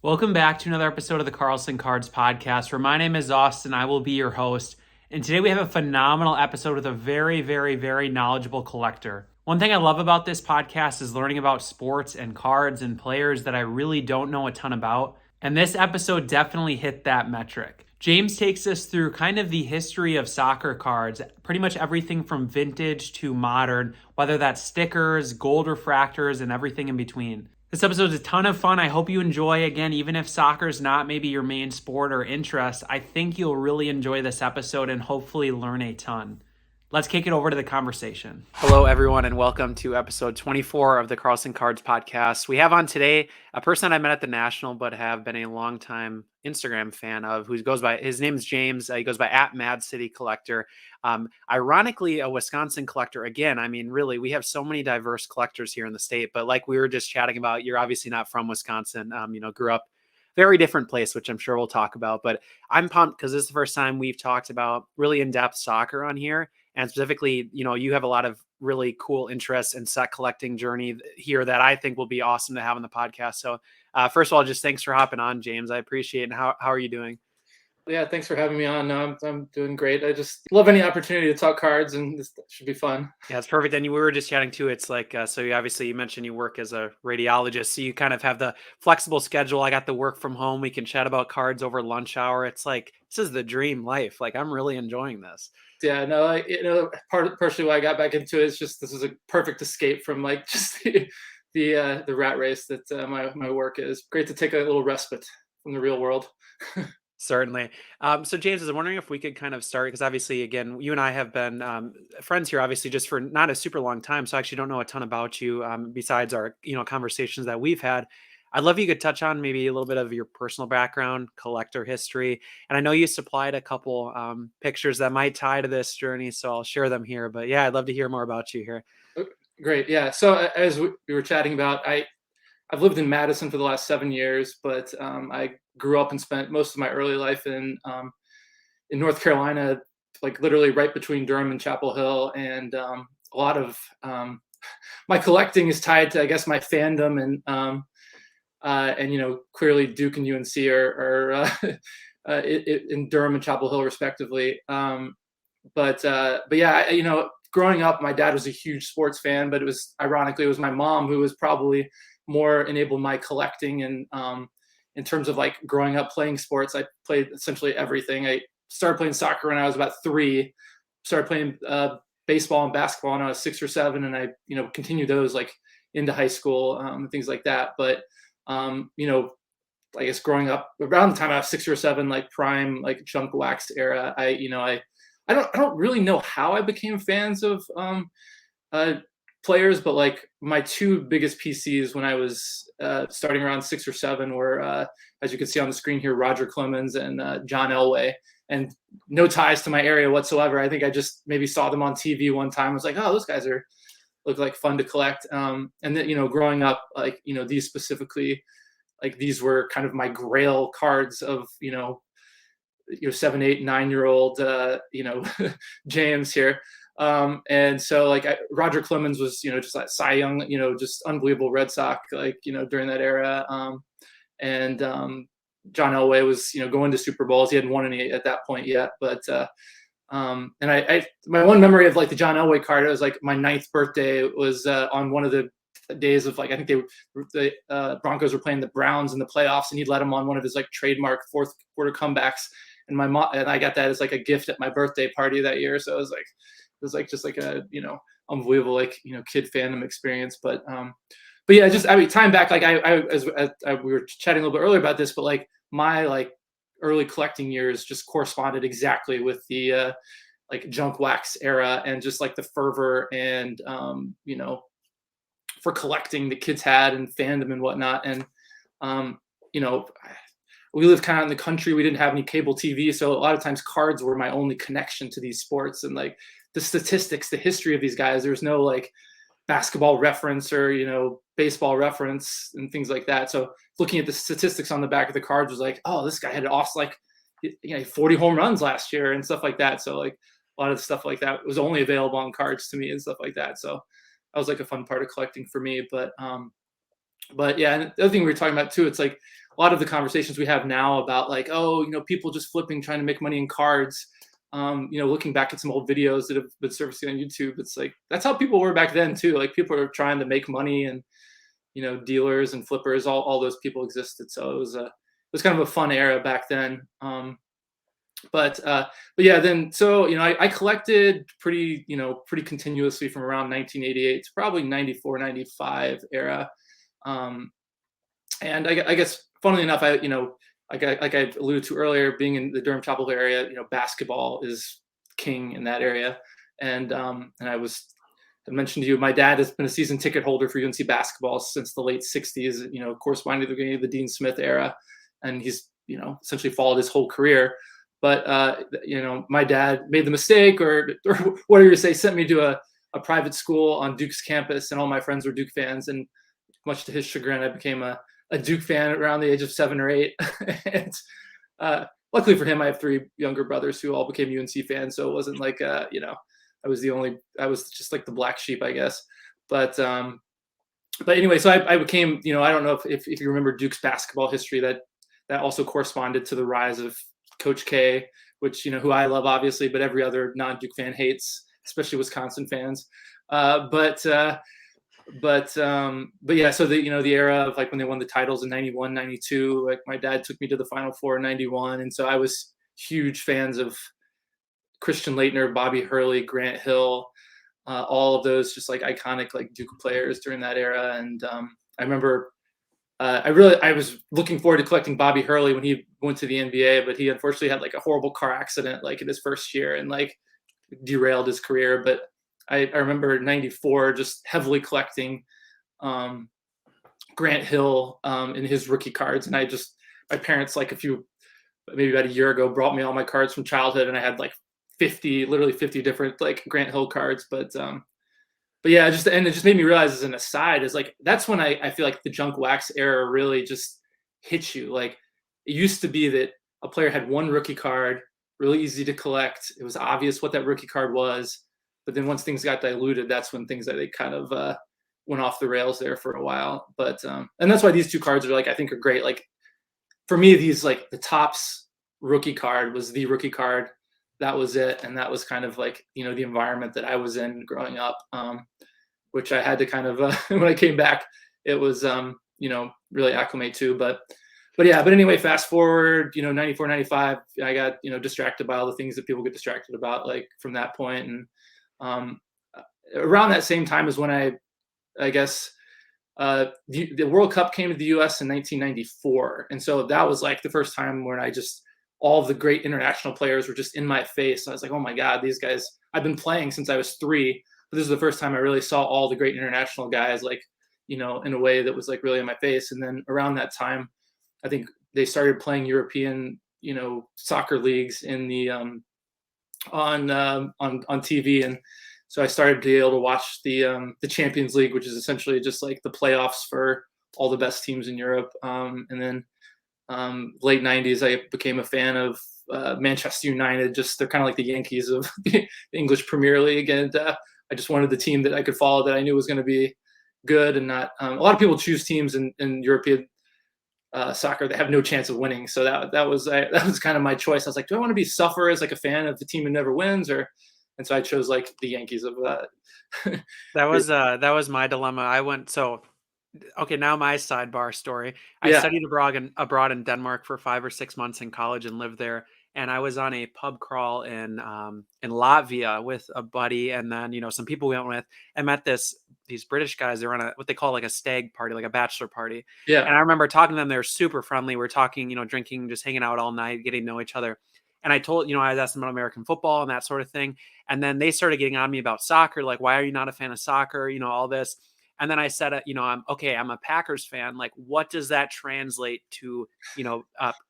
Welcome back to another episode of the Carlson Cards podcast, where my name is Austin. I will be your host. And today we have a phenomenal episode with a very, very, very knowledgeable collector. One thing I love about this podcast is learning about sports and cards and players that I really don't know a ton about. And this episode definitely hit that metric. James takes us through kind of the history of soccer cards, pretty much everything from vintage to modern, whether that's stickers, gold refractors, and everything in between. This episode is a ton of fun. I hope you enjoy. Again, even if soccer is not maybe your main sport or interest, I think you'll really enjoy this episode and hopefully learn a ton. Let's kick it over to the conversation. Hello, everyone, and welcome to episode 24 of the Carlson Cards podcast. We have on today a person I met at the National, but have been a longtime Instagram fan of, who goes by, his name is James. He goes by @MadCityCollector. Ironically, a Wisconsin collector. Again, I mean, really, we have so many diverse collectors here in the state, but like we were just chatting about, you're obviously not from Wisconsin, grew up very different place, which I'm sure we'll talk about, but I'm pumped because this is the first time we've talked about really in-depth soccer on here. And specifically, you have a lot of really cool interests and set collecting journey here that I think will be awesome to have on the podcast. So first of all, just thanks for hopping on, James. I appreciate it. And how are you doing? Yeah, thanks for having me on. No, I'm doing great. I just love any opportunity to talk cards, and this should be fun. Yeah, it's perfect. And we were just chatting too. It's like, so you mentioned you work as a radiologist, so you kind of have the flexible schedule. I got the work from home. We can chat about cards over lunch hour. It's like, this is the dream life. Like, I'm really enjoying this. Yeah, no, partially why I got back into it is just this is a perfect escape from like just the rat race that my work is. Great to take a little respite from the real world. Certainly. So James, I was wondering if we could kind of start, because obviously, again, you and I have been friends here, obviously, just for not a super long time. So I actually don't know a ton about you besides our, conversations that we've had. I'd love if you could touch on maybe a little bit of your personal background, collector history. And I know you supplied a couple pictures that might tie to this journey, so I'll share them here. But yeah, I'd love to hear more about you here. Great. Yeah. So as we were chatting about, I've lived in Madison for the last 7 years, but I grew up and spent most of my early life in North Carolina, like literally right between Durham and Chapel Hill, and a lot of my collecting is tied to, I guess, my fandom and clearly Duke and UNC are in Durham and Chapel Hill respectively. But yeah, growing up, my dad was a huge sports fan, but it was my mom who was probably more enabled my collecting. And in terms of like growing up playing sports, I played essentially everything. I started playing soccer when I was about 3, started playing baseball and basketball when I was 6 or 7. And I, continued those like into high school and things like that. But, I guess growing up around the time I was 6 or 7, like prime, like junk wax era, I don't really know how I became fans of players, but like my 2 biggest PCs when I was starting around 6 or 7 were, as you can see on the screen here, Roger Clemens and John Elway. And no ties to my area whatsoever. I think I just maybe saw them on TV one time. I was like, oh, those guys look like fun to collect. And then, growing up, like, these specifically, like these were kind of my grail cards of, 7, 8, 9-year-old, James here. And so like Roger Clemens was, just like Cy Young, just unbelievable Red Sox, like, during that era. And John Elway was, going to Super Bowls. He hadn't won any at that point yet, but and my one memory of like the John Elway card, it was like my 9th birthday was on one of the days of like, I think the Broncos were playing the Browns in the playoffs, and he let him on one of his like trademark fourth quarter comebacks. And my mom and I got that as like a gift at my birthday party that year. So it was like just like a, unbelievable, like, kid fandom experience. But yeah, just, I mean, time back, like as we were chatting a little bit earlier about this, but like my like early collecting years just corresponded exactly with the like junk wax era, and just like the fervor and for collecting the kids had, and fandom and whatnot. And we lived kind of in the country. We didn't have any cable TV, so a lot of times cards were my only connection to these sports. And like the statistics, the history of these guys, there's no like basketball reference or baseball reference and things like that. So looking at the statistics on the back of the cards was like, oh, this guy had awesome, like 40 home runs last year and stuff like that. So like a lot of stuff like that was only available on cards to me and stuff like that. So that was like a fun part of collecting for me. But But yeah, and the other thing we were talking about too, it's like a lot of the conversations we have now about like, oh, people just flipping, trying to make money in cards. Looking back at some old videos that have been surfacing on YouTube, it's like that's how people were back then too. Like people are trying to make money, and dealers and flippers, all those people existed. So it was kind of a fun era back then. But yeah, then so I collected pretty continuously from around 1988 to probably 94, 95 era. Um, and I guess, funnily enough, like I alluded to earlier, being in the Durham Chapel area, basketball is king in that area. And I mentioned to you, my dad has been a season ticket holder for UNC basketball since the late 60s, corresponding to the beginning of the Dean Smith era. And he's, essentially followed his whole career. But, my dad made the mistake, or whatever you say, sent me to a private school on Duke's campus, and all my friends were Duke fans. And much to his chagrin, I became a Duke fan around the age of 7 or 8. And luckily for him, I have 3 younger brothers who all became UNC fans. So it wasn't like, I was just like the black sheep, I guess. But anyway, so I became, I don't know if you remember Duke's basketball history, that also corresponded to the rise of Coach K, which, who I love, obviously, but every other non-Duke fan hates, especially Wisconsin fans. But yeah, so the era of like when they won the titles in 91, 92, like my dad took me to the Final Four in 91. And so I was huge fans of Christian Laettner, Bobby Hurley, Grant Hill, all of those just like iconic like Duke players during that era. And I remember I was looking forward to collecting Bobby Hurley when he went to the NBA, but he unfortunately had like a horrible car accident like in his first year, and like derailed his career. But I remember 94 just heavily collecting Grant Hill in his rookie cards. And my parents, like maybe about a year ago, brought me all my cards from childhood, and I had like literally 50 different like Grant Hill cards. But yeah, it just made me realize, as an aside, is like that's when I feel like the junk wax era really just hits you. Like it used to be that a player had one rookie card, really easy to collect. It was obvious what that rookie card was. But then once things got diluted, that's when things they kind of went off the rails there for a while. But and that's why these 2 cards are I think are great. Like for me, these like the Topps rookie card was the rookie card. That was it, and that was kind of like the environment that I was in growing up, which I had to kind of when I came back, it was really acclimate to. But anyway, fast forward 94, 95, I got distracted by all the things that people get distracted about, like from that point. And around that same time is when I guess the World Cup came to the U.S. in 1994, and so that was like the first time when all of the great international players were just in my face. I was like, oh my God, these guys, I've been playing since I was 3, but this is the first time I really saw all the great international guys, like, in a way that was like really in my face. And then around that time, I think they started playing European, soccer leagues in the, on TV. And so I started to be able to watch the Champions League, which is essentially just like the playoffs for all the best teams in Europe. And then, late 90s, I became a fan of Manchester United. They're kind of like the Yankees of the English Premier League. And I just wanted the team that I could follow, that I knew was going to be good, and not a lot of people choose teams in European soccer that have no chance of winning. So that was kind of my choice. I was like, do I want to be suffer as like a fan of the team who never wins, and so I chose like the Yankees of that. That was my dilemma. Okay, now my sidebar story. I Yeah. studied abroad in Denmark for 5 or 6 months in college and lived there. And I was on a pub crawl in Latvia with a buddy, and then some people we went with. I met these British guys. They're on what they call like a stag party, like a bachelor party. Yeah. And I remember talking to them. They're super friendly. We're talking, drinking, just hanging out all night, getting to know each other. And I told, I was asking about American football and that sort of thing. And then they started getting on me about soccer, like, why are you not a fan of soccer? All this. And then I said, I'm a Packers fan. Like, what does that translate to,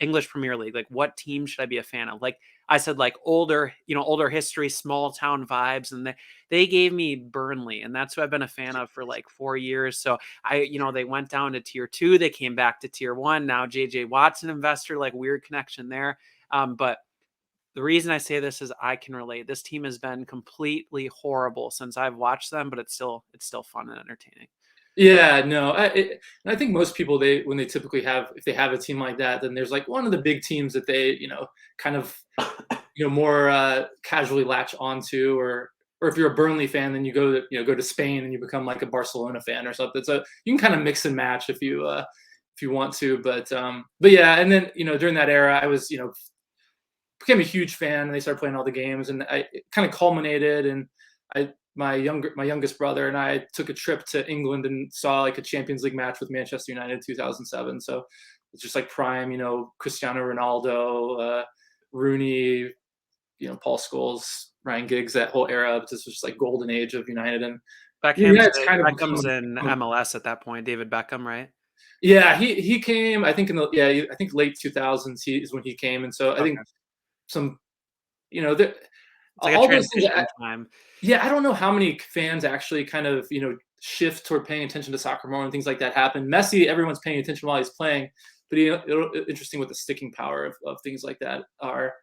English Premier League? Like, what team should I be a fan of? Like, I said, like older history, small town vibes. And they gave me Burnley. And that's who I've been a fan of for like 4 years. So they went down to tier 2. They came back to tier 1. Now, JJ Watt's an investor, like weird connection there. But the reason I say this is I can relate. This team has been completely horrible since I've watched them, but it's still fun and entertaining. Yeah, no, and I think most people when they typically have if they have a team like that, then there's like one of the big teams that they kind of more casually latch onto, or if you're a Burnley fan, then you go to Spain and you become like a Barcelona fan or something. So you can kind of mix and match if you want to, but yeah, and then during that era, I was became a huge fan, and they started playing all the games, and it kind of culminated, and my youngest brother and I took a trip to England and saw like a Champions League match with Manchester United in 2007. So it's just like prime, Cristiano Ronaldo, Rooney, Paul Scholes, Ryan Giggs, that whole era. This was just like golden age of United, and it's kind of Beckham's in MLS at that point. David Beckham, right? Yeah, he came. I think I think late 2000s is when he came, and so I think some, it's like a transition time. Yeah, I don't know how many fans actually kind of shift toward paying attention to soccer more and things like that happen. Messi, everyone's paying attention while he's playing, but interesting what the sticking power of things like that are.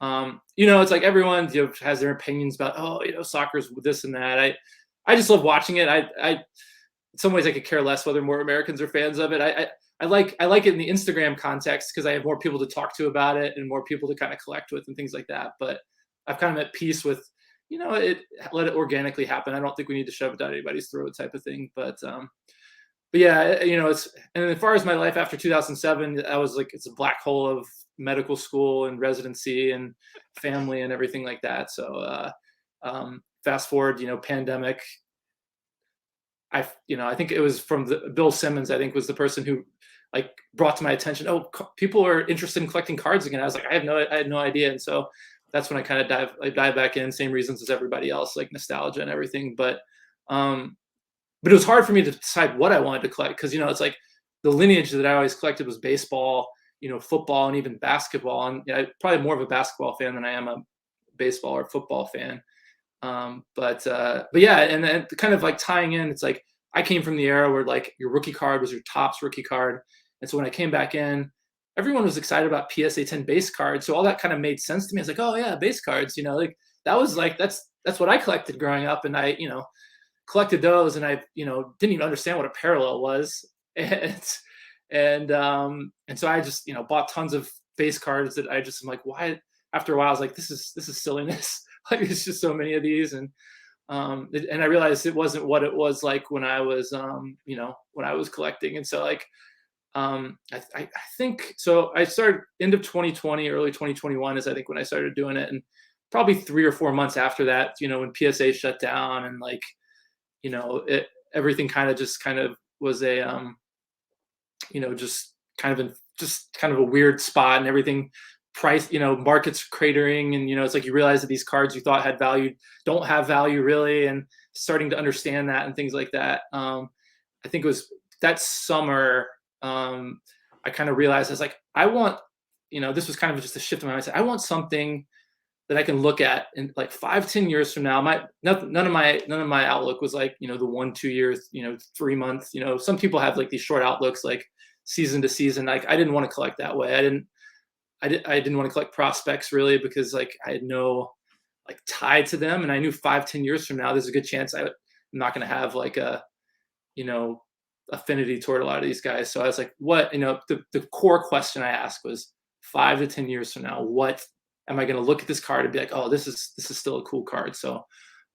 It's like everyone has their opinions about soccer's this and that. I just love watching it. I in some ways I could care less whether more Americans are fans of it. I like it in the Instagram context because I have more people to talk to about it and more people to kind of collect with and things like that. But I've kind of at peace with let it organically happen. I don't think we need to shove it down anybody's throat type of thing. But yeah, it's, and as far as my life after 2007, I was like, it's a black hole of medical school and residency and family and everything like that. So fast forward, pandemic. I think it was from Bill Simmons, I think was the person who like brought to my attention, oh, people are interested in collecting cards again. I was like, I had no idea. And so that's when I kind of dive back in, same reasons as everybody else, like nostalgia and everything. But it was hard for me to decide what I wanted to collect because it's like the lineage that I always collected was baseball, football, and even basketball. And I'm probably more of a basketball fan than I am a baseball or football fan. But yeah, and then kind of like tying in, it's like I came from the era where like your rookie card was your Topps rookie card, and so when I came back in, everyone was excited about PSA 10 base cards. So all that kind of made sense to me. I was like, oh yeah, base cards, like that was like, that's what I collected growing up. And I, collected those, and I, didn't even understand what a parallel was. And so I just, bought tons of base cards that I just am like, why? After a while, I was like, this is silliness. Like it's just so many of these. And I realized it wasn't what it was like when I was, when I was collecting. And so like, I think so. I started end of 2020, early 2021 is I think when I started doing it, and probably 3 or 4 months after that, when PSA shut down and like, everything kind of was a, just kind of a weird spot, and everything price, markets cratering, and it's like you realize that these cards you thought had value don't have value really, and starting to understand that and things like that. I think it was that summer. I kind of realized I was like, I want, this was kind of just a shift in my mindset. I want something that I can look at in like 5-10 years from now. None of my outlook was like, the 1-2 years, 3 months, some people have like these short outlooks, like season to season. Like I didn't want to collect that way. I didn't want to collect prospects really, because like I had no like tie to them. And I knew 5-10 years from now, there's a good chance I'm not going to have like a, affinity toward a lot of these guys. So I was like, what, the core question I asked was 5 to 10 years from now, what am I going to look at this card and be like, oh, this is still a cool card. So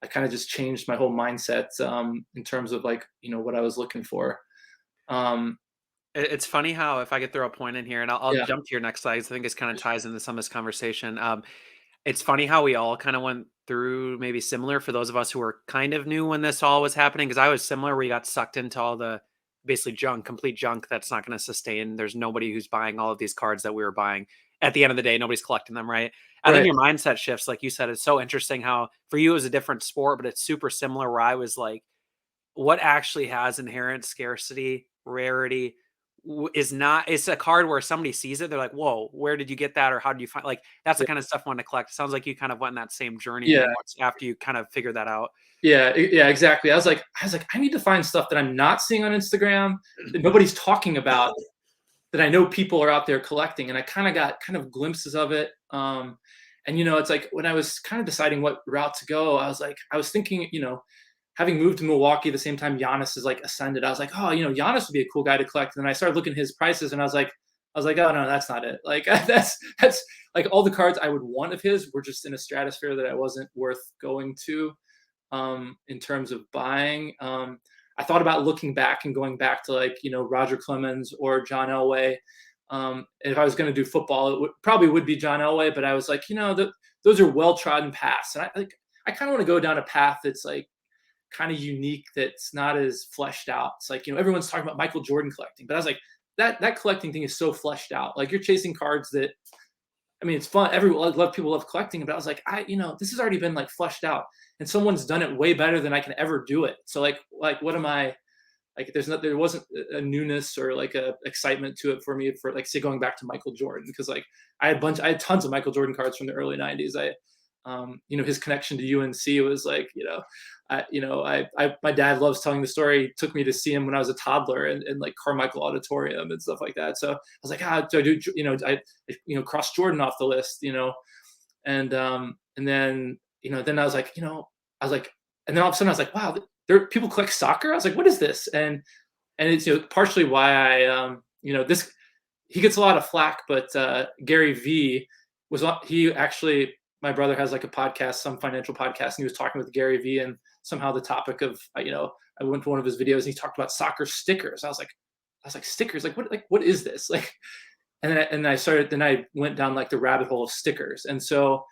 I kind of just changed my whole mindset in terms of like, what I was looking for. It's funny how, if I could throw a point in here, and I'll jump to your next slide, I think this kind of ties into some of this conversation. It's funny how we all kind of went through maybe similar for those of us who were kind of new when this all was happening. Because I was similar, where you got sucked into all the basically complete junk that's not going to sustain. There's nobody who's buying all of these cards that we were buying. At the end of the day, nobody's collecting them, right? I think your mindset shifts, like you said. It's so interesting how for you it was a different sport, but it's super similar, where I was like, what actually has inherent scarcity, rarity, it's a card where somebody sees it, they're like, whoa, where did you get that? Or how did you find, like, that's the kind of stuff I want to collect. It sounds like you kind of went in that same journey after you kind of figured that out. Yeah, exactly. I was like, I need to find stuff that I'm not seeing on Instagram, that nobody's talking about, that I know people are out there collecting. And I kind of got glimpses of it. And it's like when I was kind of deciding what route to go, I was thinking, having moved to Milwaukee the same time Giannis is like ascended, I was like, oh, Giannis would be a cool guy to collect. And then I started looking at his prices, and I was like, oh no, that's not it. Like that's like all the cards I would want of his were just in a stratosphere that I wasn't worth going to in terms of buying. I thought about looking back and going back to like, Roger Clemens or John Elway. If I was going to do football, probably would be John Elway, but I was like, those are well-trodden paths. And I kind of want to go down a path that's like kind of unique, that's not as fleshed out. It's like, everyone's talking about Michael Jordan collecting, but I was like, that collecting thing is so fleshed out. Like you're chasing cards that, I mean, it's fun. People love collecting, but I was like, this has already been like fleshed out, and someone's done it way better than I can ever do it. So like, what am I like? There wasn't a newness or like a excitement to it for me for like, say, going back to Michael Jordan, because like I had tons of Michael Jordan cards from the early '90s. His connection to UNC was like, my dad loves telling the story. He took me to see him when I was a toddler in like Carmichael Auditorium and stuff like that. So I was like, do I do, cross Jordan off the list, and then, then I was like, and then all of a sudden I was like, wow, there people collect soccer. I was like, what is this? And it's, partially why I, this, he gets a lot of flack, but Gary V he actually, my brother has like a podcast, some financial podcast, and he was talking with Gary V, and somehow the topic of, I went to one of his videos and he talked about soccer stickers. I was like, stickers, what is this? Like, and then I went down like the rabbit hole of stickers. And so,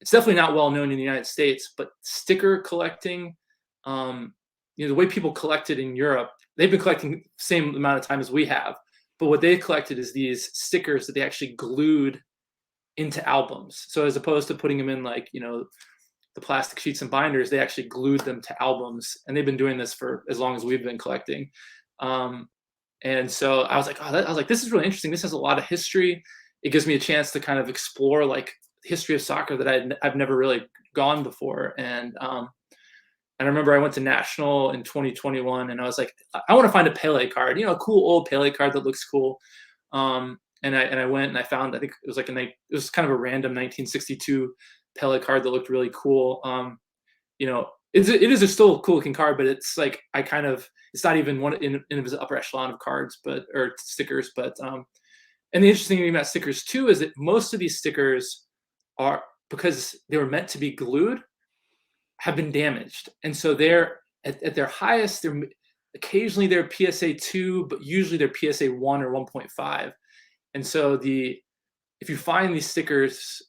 it's definitely not well known in the United States, but sticker collecting, the way people collected in Europe, they've been collecting the same amount of time as we have, but what they collected is these stickers that they actually glued into albums. So as opposed to putting them in like, the plastic sheets and binders, they actually glued them to albums, and they've been doing this for as long as we've been collecting. And so I was like, this is really interesting. This has a lot of history. It gives me a chance to kind of explore like the history of soccer that I've never really gone before. And I remember I went to National in 2021, and I was like, I want to find a Pele card, a cool old Pele card that looks cool. And I went and I found, I think it was like it was kind of a random 1962 Pele card that looked really cool. It is still a cool looking card, but it's like, it's not even one in his upper echelon of cards, or stickers. But, and the interesting thing about stickers too, is that most of these stickers are, because they were meant to be glued, have been damaged. And so they're at their highest, occasionally they're PSA 2, but usually they're PSA 1 or 1.5. And so if you find these stickers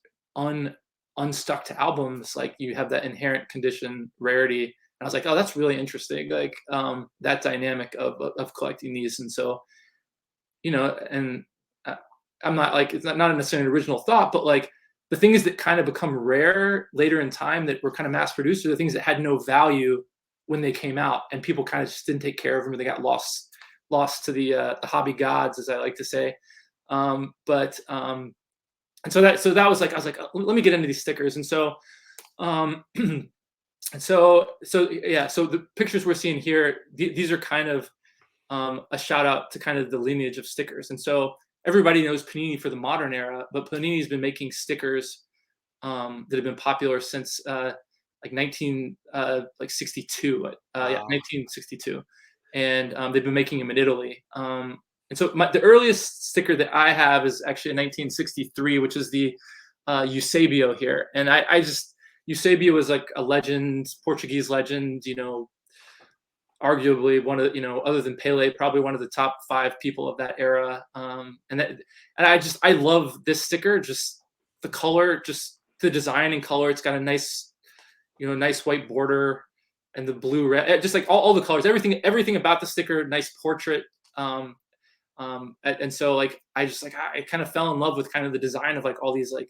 unstuck to albums, like you have that inherent condition rarity. And I was like, oh, that's really interesting. Like that dynamic of collecting these. And so, and I'm not like, it's not necessarily an original thought, but like the things that kind of become rare later in time that were kind of mass produced are the things that had no value when they came out, and people kind of just didn't take care of them, or they got lost to the hobby gods, as I like to say. And so that was like, I was like, let me get into these stickers. And so, so the pictures we're seeing here, these are kind of a shout out to kind of the lineage of stickers. And so everybody knows Panini for the modern era, but Panini's been making stickers that have been popular since like 1962. Wow. 1962, and they've been making them in Italy. And so the earliest sticker that I have is actually in 1963, which is the Eusebio here. And Eusebio was like a legend, Portuguese legend, arguably one of, other than Pele, probably one of the top 5 people of that era. And I love this sticker, just the color, just the design and color. It's got a nice, nice white border, and the blue, red, just like all the colors, everything about the sticker, nice portrait. And so like I kind of fell in love with kind of the design of like all these like,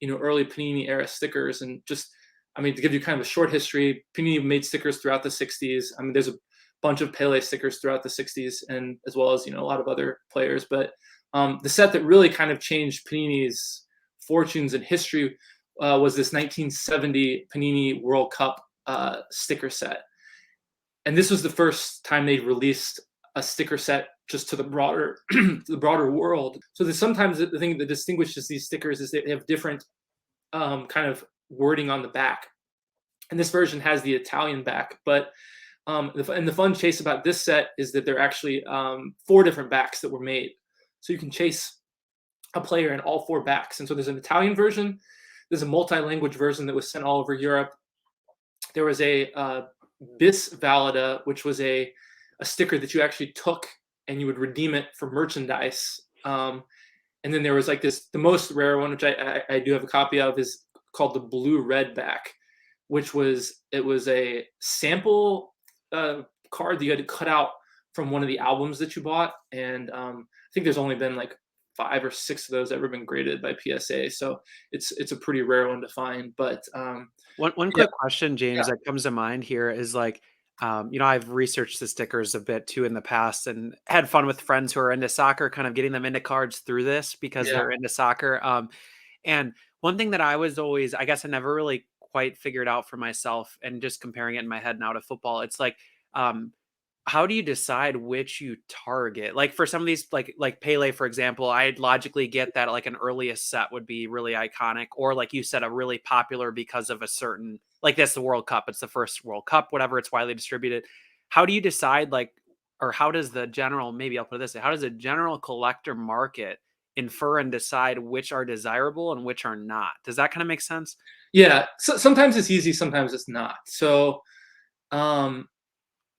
early Panini era stickers. And just, I mean, to give you kind of a short history, Panini made stickers throughout the 60s. I mean, there's a bunch of Pele stickers throughout the 60s, and as well as, a lot of other players. But the set that really kind of changed Panini's fortunes and history was this 1970 Panini World Cup sticker set. And this was the first time they released a sticker set just to the broader world. So there's sometimes the thing that distinguishes these stickers is they have different kind of wording on the back. and this version has the Italian back. But and the fun chase about this set is that there are actually 4 different backs that were made, so you can chase a player in all 4 backs. And so there's an Italian version, there's a multi-language version that was sent all over Europe. There was a bis valida, which was a sticker that you actually took and you would redeem it for merchandise. And then there was like the most rare one, which I do have a copy of, is called the blue red back, which was a sample card that you had to cut out from one of the albums that you bought. And I think there's only been like 5 or 6 of those ever been graded by PSA. So it's a pretty rare one to find. But one quick question, James, that comes to mind here is like, I've researched the stickers a bit too in the past and had fun with friends who are into soccer, kind of getting them into cards through this because they're into soccer. And one thing that I was always, I guess I never really quite figured out for myself, and just comparing it in my head now to football, it's like, how do you decide which you target? Like for some of these, like Pele, for example, I'd logically get that like an earliest set would be really iconic, or like you said, a really popular because of a certain, like this, the World Cup, it's the first World Cup, whatever, it's widely distributed. How do you decide, like, or how does the general, maybe I'll put it this way, how does a general collector market infer and decide which are desirable and which are not? Does that kind of make sense? Yeah, so sometimes it's easy, sometimes it's not. So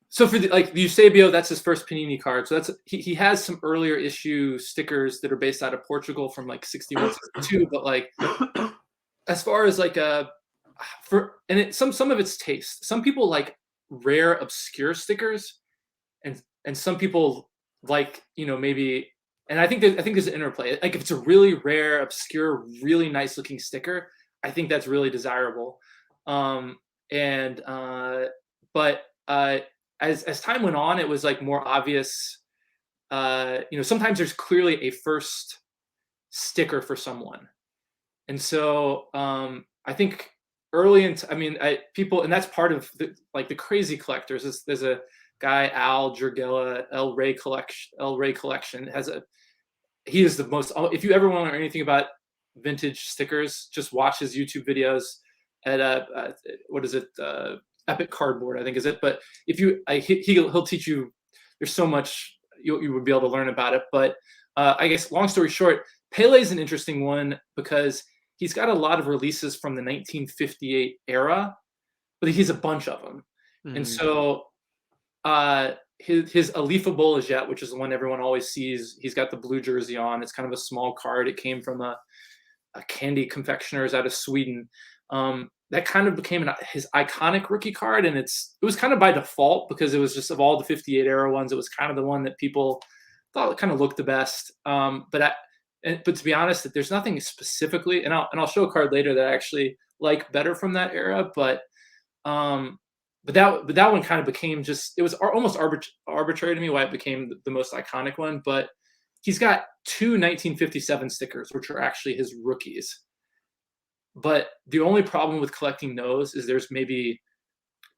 so for like the Eusebio, that's his first Panini card. So that's he has some earlier issue stickers that are based out of Portugal from like 61, 62. But like as far as like some of it's taste. Some people like rare, obscure stickers, and some people like, maybe. And I think there's an interplay. Like if it's a really rare, obscure, really nice looking sticker, I think that's really desirable. But as time went on, it was like more obvious. Sometimes there's clearly a first sticker for someone, and so I think early people, and that's part of the crazy collectors. There's a guy, Al Jurgela, El Rey Collection he is the most. If you ever want to learn anything about vintage stickers, just watch his YouTube videos at what is it? Epic Cardboard, I think is it. But if he'll teach you. There's so much you would be able to learn about it. But I guess long story short, Pele is an interesting one because he's got a lot of releases from the 1958 era, but he's a bunch of them. And so his Alifa Bolajette, which is the one everyone always sees, he's got the blue jersey on. It's kind of a small card. It came from a candy confectioners out of Sweden. That kind of became his iconic rookie card, and it was kind of by default because it was just, of all the 58 era ones, it was kind of the one that people thought it kind of looked the best. But to be honest, there's nothing specifically, and I'll show a card later that I actually like better from that era. But that one kind of became it was almost arbitrary to me why it became the most iconic one. But he's got 2 1957 stickers, which are actually his rookies. But the only problem with collecting those is there's maybe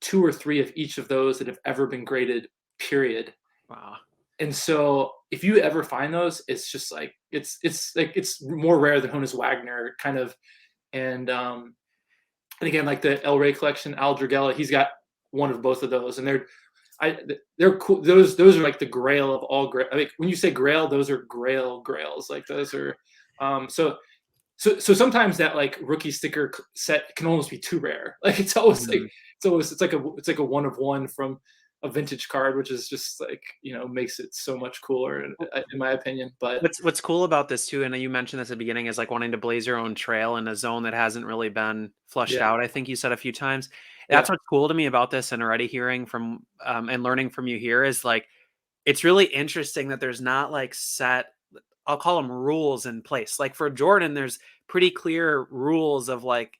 2 or 3 of each of those that have ever been graded, period. Wow. And so if you ever find those, it's just like it's more rare than Honus Wagner kind of. And again, like the El Rey collection, Al Dragella, he's got one of both of those, and they're cool. Those are like the grail of all grail. I mean, when you say grail, those are grails. Like those are so sometimes that like rookie sticker set can almost be too rare. Like it's always it's like a one of one from a vintage card, which is just like, makes it so much cooler in my opinion. But what's cool about this too, and you mentioned this at the beginning, is like wanting to blaze your own trail in a zone that hasn't really been flushed out. I think you said a few times. That's what's cool to me about this, and already hearing from and learning from you here is like, it's really interesting that there's not like set, I'll call them rules in place. Like for Jordan, there's pretty clear rules of like,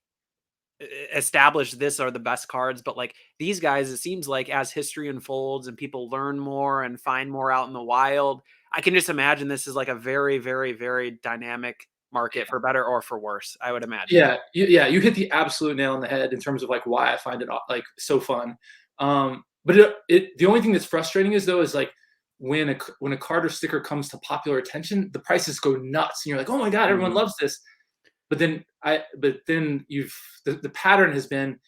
establish this are the best cards. But like these guys, it seems like as history unfolds and people learn more and find more out in the wild, I can just imagine this is like a very, very, very dynamic market, for better or for worse, I would imagine. You hit the absolute nail on the head in terms of like why I find it like so fun. But the only thing that's frustrating is like when a card or sticker comes to popular attention, the prices go nuts, and you're like, oh my god, everyone loves this. But then the pattern has been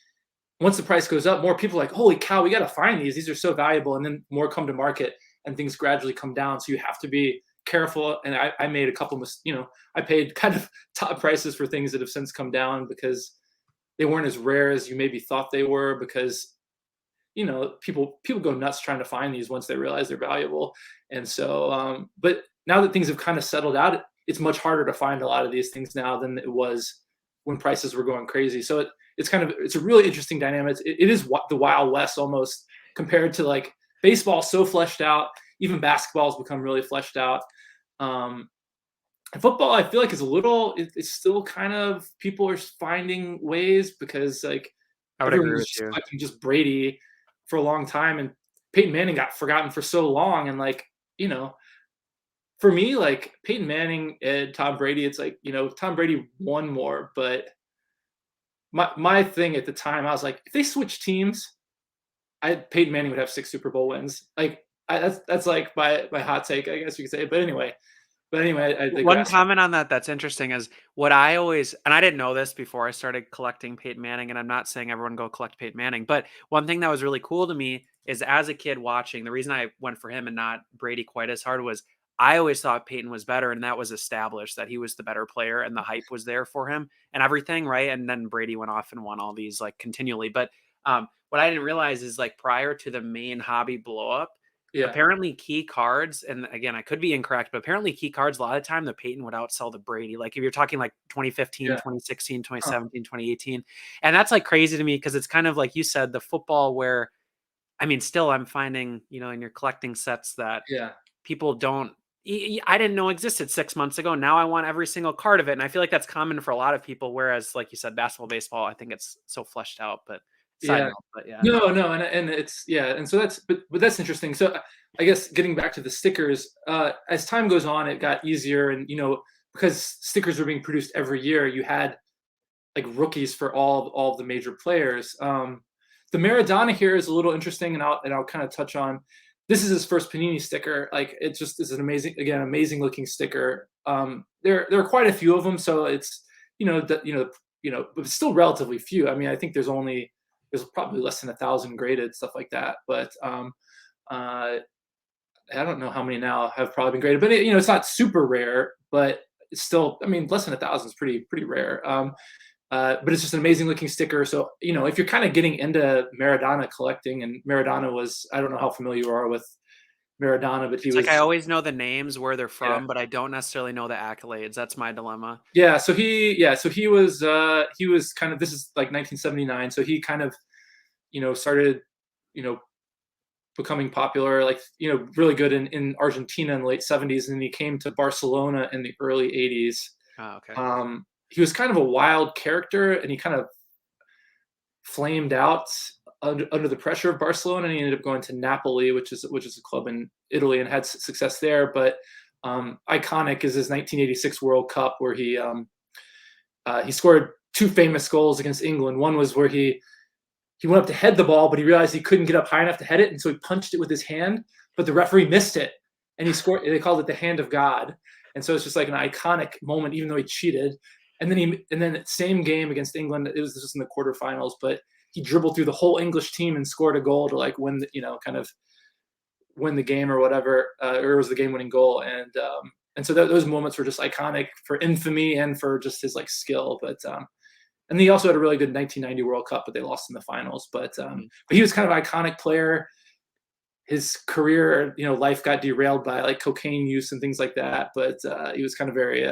once the price goes up, more people are like, holy cow, we got to find these. These are so valuable. And then more come to market and things gradually come down. So you have to be careful. And I made a couple, I paid kind of top prices for things that have since come down because they weren't as rare as you maybe thought they were, because people go nuts trying to find these once they realize they're valuable. And so but now that things have kind of settled out, it's much harder to find a lot of these things now than it was when prices were going crazy. So it's a really interesting dynamic. It is the Wild West almost, compared to like baseball, so fleshed out. Even basketball has become really fleshed out. And football, I feel like, is a little. It's still kind of, people are finding ways, because like I would agree with you. Selecting just Brady for a long time, and Peyton Manning got forgotten for so long, and like for me, like Peyton Manning and Tom Brady, it's like Tom Brady won more, but my thing at the time, I was like, if they switch teams, Peyton Manning would have 6 Super Bowl wins. Like that's like my hot take, I guess you could say. But anyway, I one comment on that's interesting is what I always, and I didn't know this before I started collecting Peyton Manning, and I'm not saying everyone go collect Peyton Manning, but one thing that was really cool to me is, as a kid watching, the reason I went for him and not Brady quite as hard was I always thought Peyton was better, and that was established, that he was the better player and the hype was there for him and everything, right? And then Brady went off and won all these like continually. But what I didn't realize is, like, prior to the main hobby blow up, apparently key cards, and again, I could be incorrect, but apparently key cards, a lot of the time the Peyton would outsell the Brady. Like if you're talking like 2015, 2016, 2017, 2018. And that's like crazy to me, because it's kind of like you said, the football where, I mean, still I'm finding, in your collecting sets that people don't, I didn't know existed 6 months ago. Now I want every single card of it. And I feel like that's common for a lot of people. Whereas, like you said, basketball, baseball, I think it's so fleshed out, but side note, but No, and it's and so but that's interesting. So I guess getting back to the stickers, as time goes on, it got easier, and because stickers were being produced every year, you had like rookies for all of the major players. The Maradona here is a little interesting, and I'll kind of touch on. This is his first Panini sticker. Like, it just is an amazing looking sticker. There are quite a few of them, so it's but it's still relatively few. I mean, I think there's probably less than 1,000 graded, stuff like that. But I don't know how many now have probably been graded. But it's not super rare, but it's still, I mean, less than 1,000 is pretty rare. But it's just an amazing looking sticker. So if you're kind of getting into Maradona collecting, and Maradona was, I don't know how familiar you are with Maradona, but he was like, I always know the names where they're from, but I don't necessarily know the accolades. That's my dilemma. So he was kind of, this is like 1979. So he kind of, started, becoming popular, like, really good in Argentina in the late 70s. And then he came to Barcelona in the early 80s. Oh, okay. He was kind of a wild character, and he kind of flamed out under the pressure of Barcelona, and he ended up going to Napoli, which is a club in Italy, and had success there. But iconic is his 1986 World Cup, where he scored 2 famous goals against England. One was where he went up to head the ball, but he realized he couldn't get up high enough to head it, and so he punched it with his hand, but the referee missed it, and he scored. They called it the hand of God. And so it's just like an iconic moment, even though he cheated. And then same game against England, it was just in the quarterfinals, but he dribbled through the whole English team and scored a goal to like win kind of win the game or whatever, or it was the game-winning goal. And so those moments were just iconic for infamy and for just his like skill. But and he also had a really good 1990 World Cup, but they lost in the finals. But he was kind of an iconic player. His career, life got derailed by like cocaine use and things like that. But he was kind of very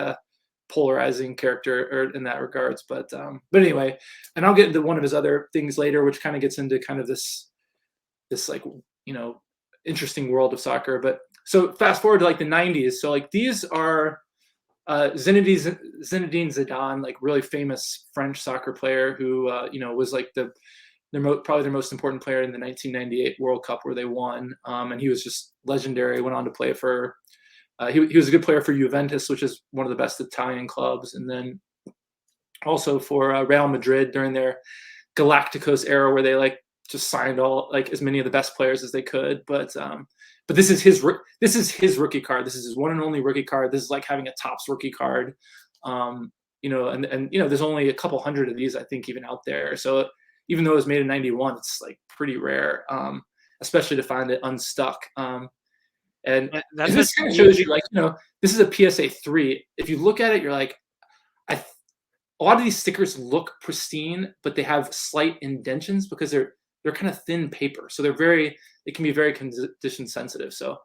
polarizing character in that regards. But anyway, and I'll get into one of his other things later, which kind of gets into kind of this like, interesting world of soccer. But so fast forward to like the 90s. So like these are Zinedine Zidane, like really famous French soccer player who was like probably their most important player in the 1998 World Cup, where they won. And he was just legendary. Went on to play for he was a good player for Juventus, which is one of the best Italian clubs, and then also for Real Madrid during their Galacticos era, where they like just signed all like as many of the best players as they could. But this is his rookie card. This is his one and only rookie card. This is like having a Topps rookie card. And there's only a couple hundred of these, I think, even out there. So even though it was made in 91, it's like pretty rare, especially to find it unstuck. And That's this kind of shows you, like, this is a PSA 3. If you look at it, you're like, a lot of these stickers look pristine, but they have slight indentions because they're kind of thin paper, so they can be very condition sensitive. So,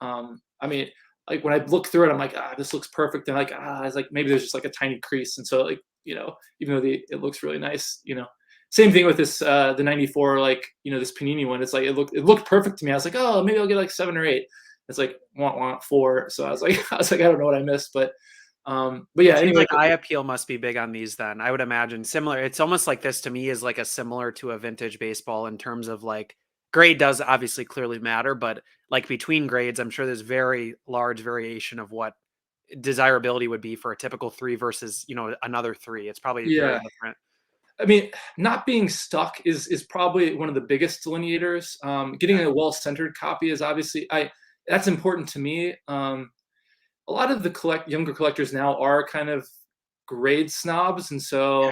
I mean, like when I look through it, I'm like, this looks perfect, and like, it's like maybe there's just like a tiny crease, and so like, even though it looks really nice, Same thing with this the 94, like, this Panini one. It's like it looked perfect to me. I was like, oh, maybe I'll get like 7 or 8. It's like want 4. So I was like, I don't know what I missed, but yeah. Seems Anyway, like eye appeal must be big on these then. I would imagine similar. It's almost like this to me is like a similar to a vintage baseball in terms of like grade does obviously clearly matter, but like between grades, I'm sure there's very large variation of what desirability would be for a typical 3 versus, another 3. It's probably very yeah. different. I mean, not being stuck is probably one of the biggest delineators. Getting a well-centered copy is obviously that's important to me. A lot of the younger collectors now are kind of grade snobs, and so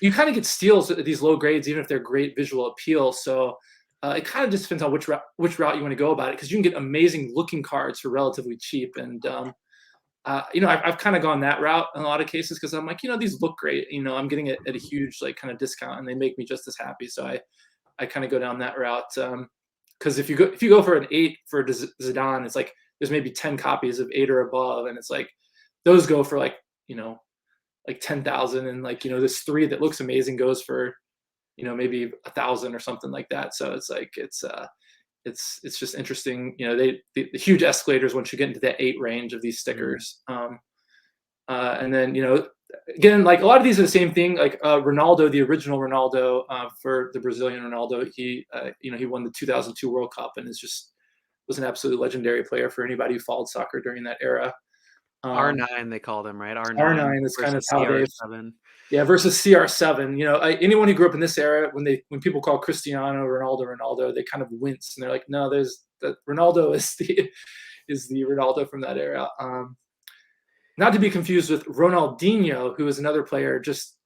you kind of get steals at these low grades, even if they're great visual appeal. So it kind of just depends on which route you want to go about it, because you can get amazing looking cards for relatively cheap. And I've kind of gone that route in a lot of cases because I'm like, these look great. I'm getting it at a huge like kind of discount, and they make me just as happy. So I kind of go down that route. Because if you go for an 8 for Zidane, it's like there's maybe 10 copies of 8 or above, and it's like those go for like like 10,000, and like this 3 that looks amazing goes for maybe 1,000 or something like that. So it's like it's just interesting. The huge escalators once you get into that 8 range of these stickers. And then again, like a lot of these are the same thing. Like Ronaldo, the original Ronaldo, for the Brazilian Ronaldo, he won the 2002 World Cup and was an absolutely legendary player for anybody who followed soccer during that era. R9 they called him, right? R9 is kind of how CR7. Yeah, versus CR7. Anyone who grew up in this era, when people call Cristiano Ronaldo, they kind of wince and they're like, no, Ronaldo is the Ronaldo from that era. Not to be confused with Ronaldinho, who is another player, just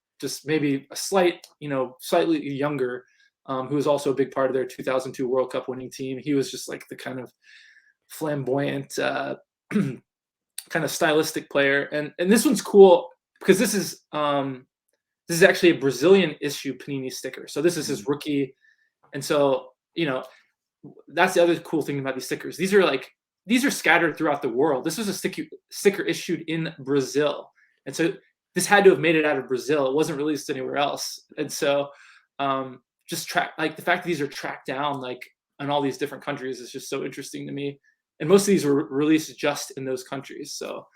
maybe a slightly younger, who was also a big part of their 2002 World Cup winning team. He was just like the kind of flamboyant, kind of stylistic player. And this one's cool because this is actually a Brazilian issue Panini sticker. So this is his rookie. And so, that's the other cool thing about these stickers. These are scattered throughout the world. This was a sticker issued in Brazil. And so this had to have made it out of Brazil. It wasn't released anywhere else. And so just the fact that these are tracked down like in all these different countries is just so interesting to me. And most of these were released just in those countries. So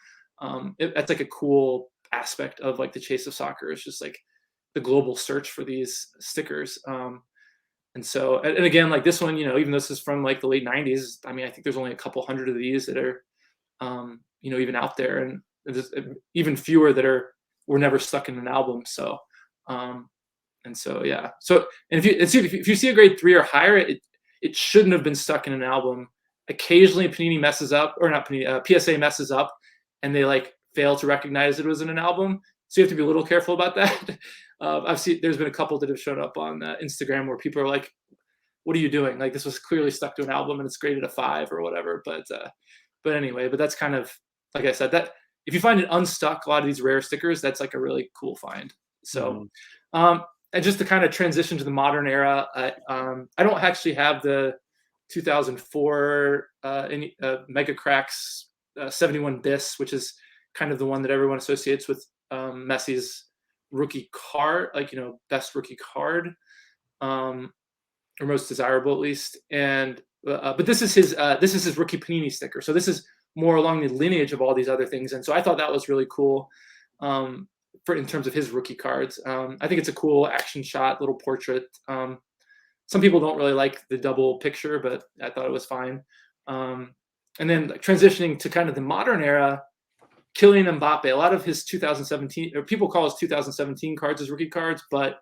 that's like a cool aspect of like the chase of soccer. It's just like the global search for these stickers. And so, and again, like this one, even though this is from like the late 90s, I mean, I think there's only a couple hundred of these that are, even out there, and there's even fewer that were never stuck in an album. So, and so, yeah. So, and if you see a grade 3 or higher, it shouldn't have been stuck in an album. Occasionally Panini messes up, or not Panini, PSA messes up, and they like fail to recognize it was in an album. So you have to be a little careful about that. There's been a couple that have shown up on Instagram where people are like, what are you doing? Like, this was clearly stuck to an album and it's graded a 5 or whatever. But anyway, that's kind of, like I said, that if you find it unstuck, a lot of these rare stickers, that's like a really cool find. So, and just to kind of transition to the modern era, I don't actually have the 2004 Mega Cracks 71 bis, which is kind of the one that everyone associates with Messi's rookie card, like best rookie card, or most desirable at least. And but this is his rookie Panini sticker. So this is more along the lineage of all these other things. And so I thought that was really cool in terms of his rookie cards. I think it's a cool action shot, little portrait. Some people don't really like the double picture, but I thought it was fine. And then transitioning to kind of the modern era, Kylian Mbappe, a lot of his 2017, or people call his 2017 cards his rookie cards, but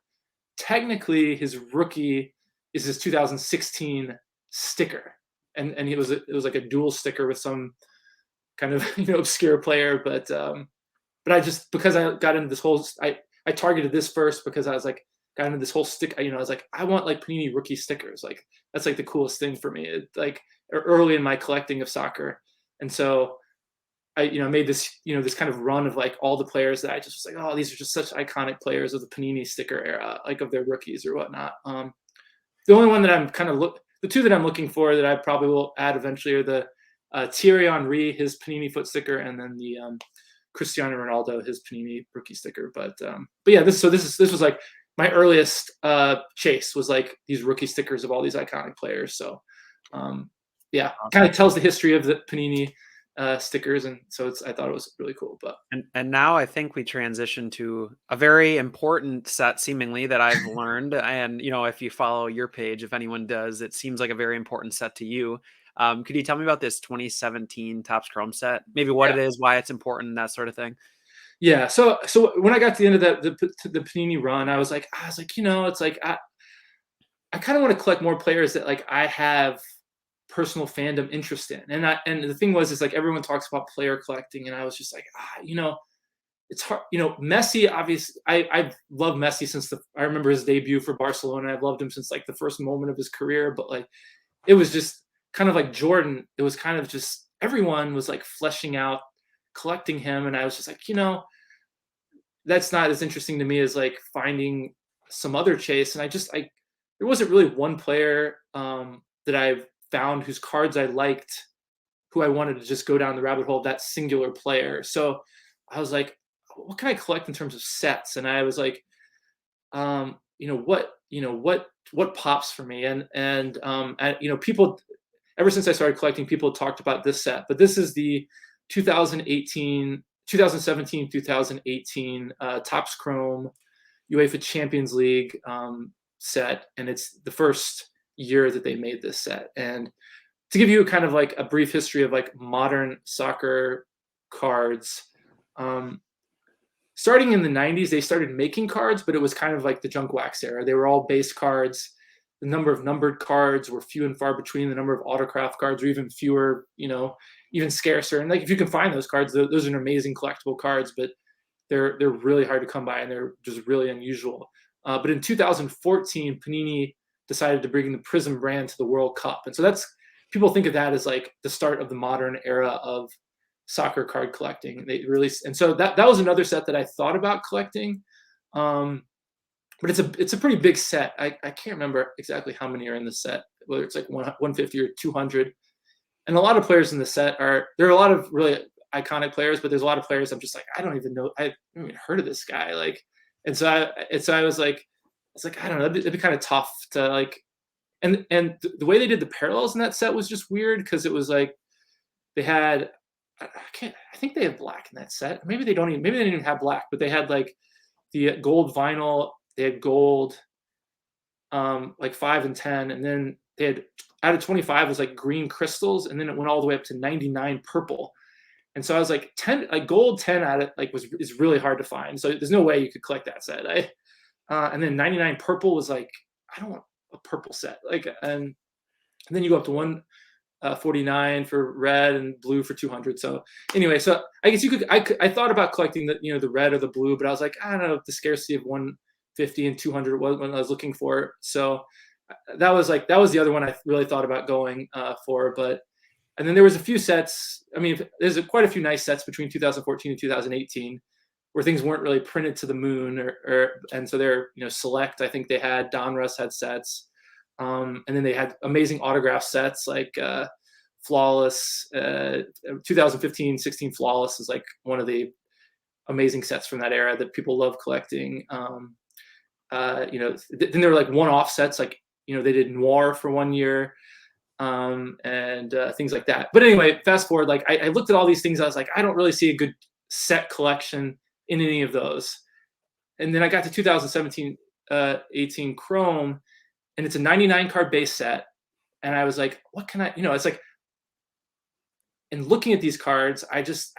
technically his rookie is his 2016 sticker. And it was like a dual sticker with some kind of obscure player, but I just, because I got into this whole, I targeted this first because I was like, got into this whole stick. I was like, I want like Panini rookie stickers. Like that's like the coolest thing for me. Like early in my collecting of soccer, and so I made this this kind of run of like all the players that I just was like, oh, these are just such iconic players of the Panini sticker era, like of their rookies or whatnot. The only one that I'm kind of the two that I'm looking for that I probably will add eventually are the Thierry Henry, his Panini foot sticker, and then the Cristiano Ronaldo, his Panini rookie sticker. But yeah, this was like my earliest chase was like these rookie stickers of all these iconic players. So yeah, kind of tells the history of the Panini stickers, and so I thought it was really cool. But and now I think we transition to a very important set, seemingly, that I've learned. And if you follow your page, if anyone does, it seems like a very important set to you. Could you tell me about this 2017 Topps Chrome set? Maybe what it is, why it's important, that sort of thing. Yeah. So when I got to the end of the Panini run, I was like, it's like I kind of want to collect more players that like I have personal fandom interest in. And the thing is like everyone talks about player collecting, and I was just like, it's hard. Messi, obviously, I love Messi since I remember his debut for Barcelona. I've loved him since like the first moment of his career. But like, it was just kind of like Jordan. It was kind of just everyone was like fleshing out, collecting him, and I was just like, that's not as interesting to me as like finding some other chase. And there wasn't really one player that I found whose cards I liked, who I wanted to just go down the rabbit hole of that singular player. So I was like, what can I collect in terms of sets? And I was like, what pops for me? And people, ever since I started collecting, people talked about this set, but this is the 2017, 2018 Topps Chrome UEFA Champions League set, and it's the first year that they made this set. And to give you kind of like a brief history of like modern soccer cards, starting in the 90s, they started making cards, but it was kind of like the junk wax era. They were all base cards. The number of numbered cards were few and far between. The number of autograph cards were even fewer, even scarcer. And like if you can find those cards, those are amazing collectible cards, but they're really hard to come by, and they're just really unusual. But in 2014, Panini decided to bring the Prism brand to the World Cup. And so people think of that as like the start of the modern era of soccer card collecting. And so that was another set that I thought about collecting. But it's a pretty big set. I can't remember exactly how many are in the set, whether it's like 150 or 200. And a lot of players in the set there are a lot of really iconic players, but there's a lot of players I'm just like, I don't even know. I haven't even heard of this guy. Like, and so I was like, I don't know, it'd be kind of tough to like, and the way they did the parallels in that set was just weird, because it was like they had, I think they have black in that set. Maybe they didn't even have black, but they had like the gold vinyl, they had gold, like 5 and 10, and then they had out of 25 was like green crystals, and then it went all the way up to 99 purple. And so I was like, 10, like gold 10 out of like is really hard to find. So there's no way you could collect that set. And then 99 purple was like, I don't want a purple set. Like, and then you go up to 149 for red and blue for 200. So anyway, so I guess I thought about collecting the red or the blue, but I was like, I don't know if the scarcity of 150 and 200 was what I was looking for. So that was the other one I really thought about going for. And then there was a few sets. I mean, there's quite a few nice sets between 2014 and 2018 where things weren't really printed to the moon, and so they're select. I think they had Donruss had sets, and then they had amazing autograph sets like Flawless. 2015-16 Flawless is like one of the amazing sets from that era that people love collecting. Then there were like one-off sets, like they did Noir for 1 year. And things like that. But anyway, fast forward, like I looked at all these things. I was like, I don't really see a good set collection in any of those. And then I got to 2017-18 Chrome, and it's a 99 card base set. And I was like, what can I, it's like, and looking at these cards, they just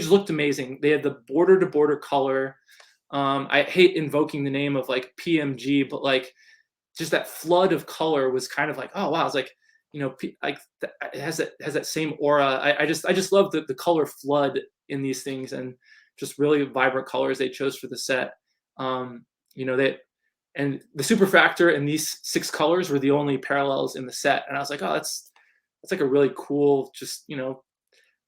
looked amazing. They had the border to border color. I hate invoking the name of like PMG, but like, just that flood of color was kind of like, oh wow, it's like, like it has that same aura. I just love the color flood in these things, and just really vibrant colors they chose for the set. You know, and the superfractor and these 6 colors were the only parallels in the set. And I was like, oh, that's like a really cool, just, you know.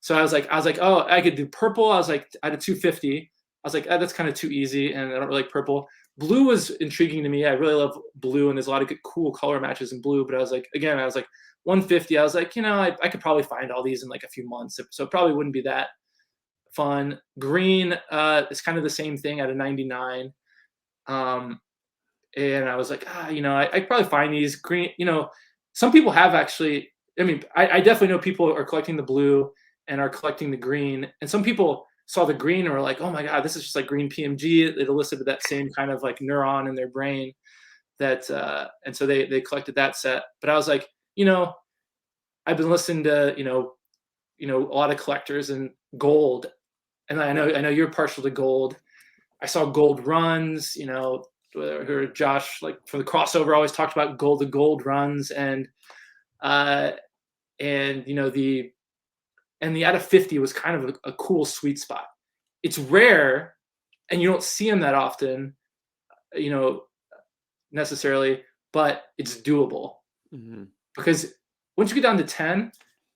So I was like, oh, I could do purple. I was like, I had a 250. I was like, that's kind of too easy, and I don't really like purple. Blue was intriguing to me. I really love blue, and there's a lot of good, cool color matches in blue. But I was like, again, I was like 150. I was like, you know, I could probably find all these in like a few months, so it probably wouldn't be that fun. Green is kind of the same thing at a 99. Um, and I was like, you know, I could probably find these green. You know, some people have actually. I mean, I definitely know people are collecting the blue and are collecting the green, and some people saw the green and were like, oh my god, this is just like green PMG. It elicited that same kind of like neuron in their brain that, and so they collected that set. But I was like, you know, I've been listening to a lot of collectors and gold, and I know you're partial to gold. I saw gold runs, you know, heard Josh like from the crossover always talked about gold to gold runs, uh and you know the out of 50 was kind of a cool sweet spot. It's rare and you don't see them that often, you know, necessarily, but it's doable. Mm-hmm. Because once you get down to 10,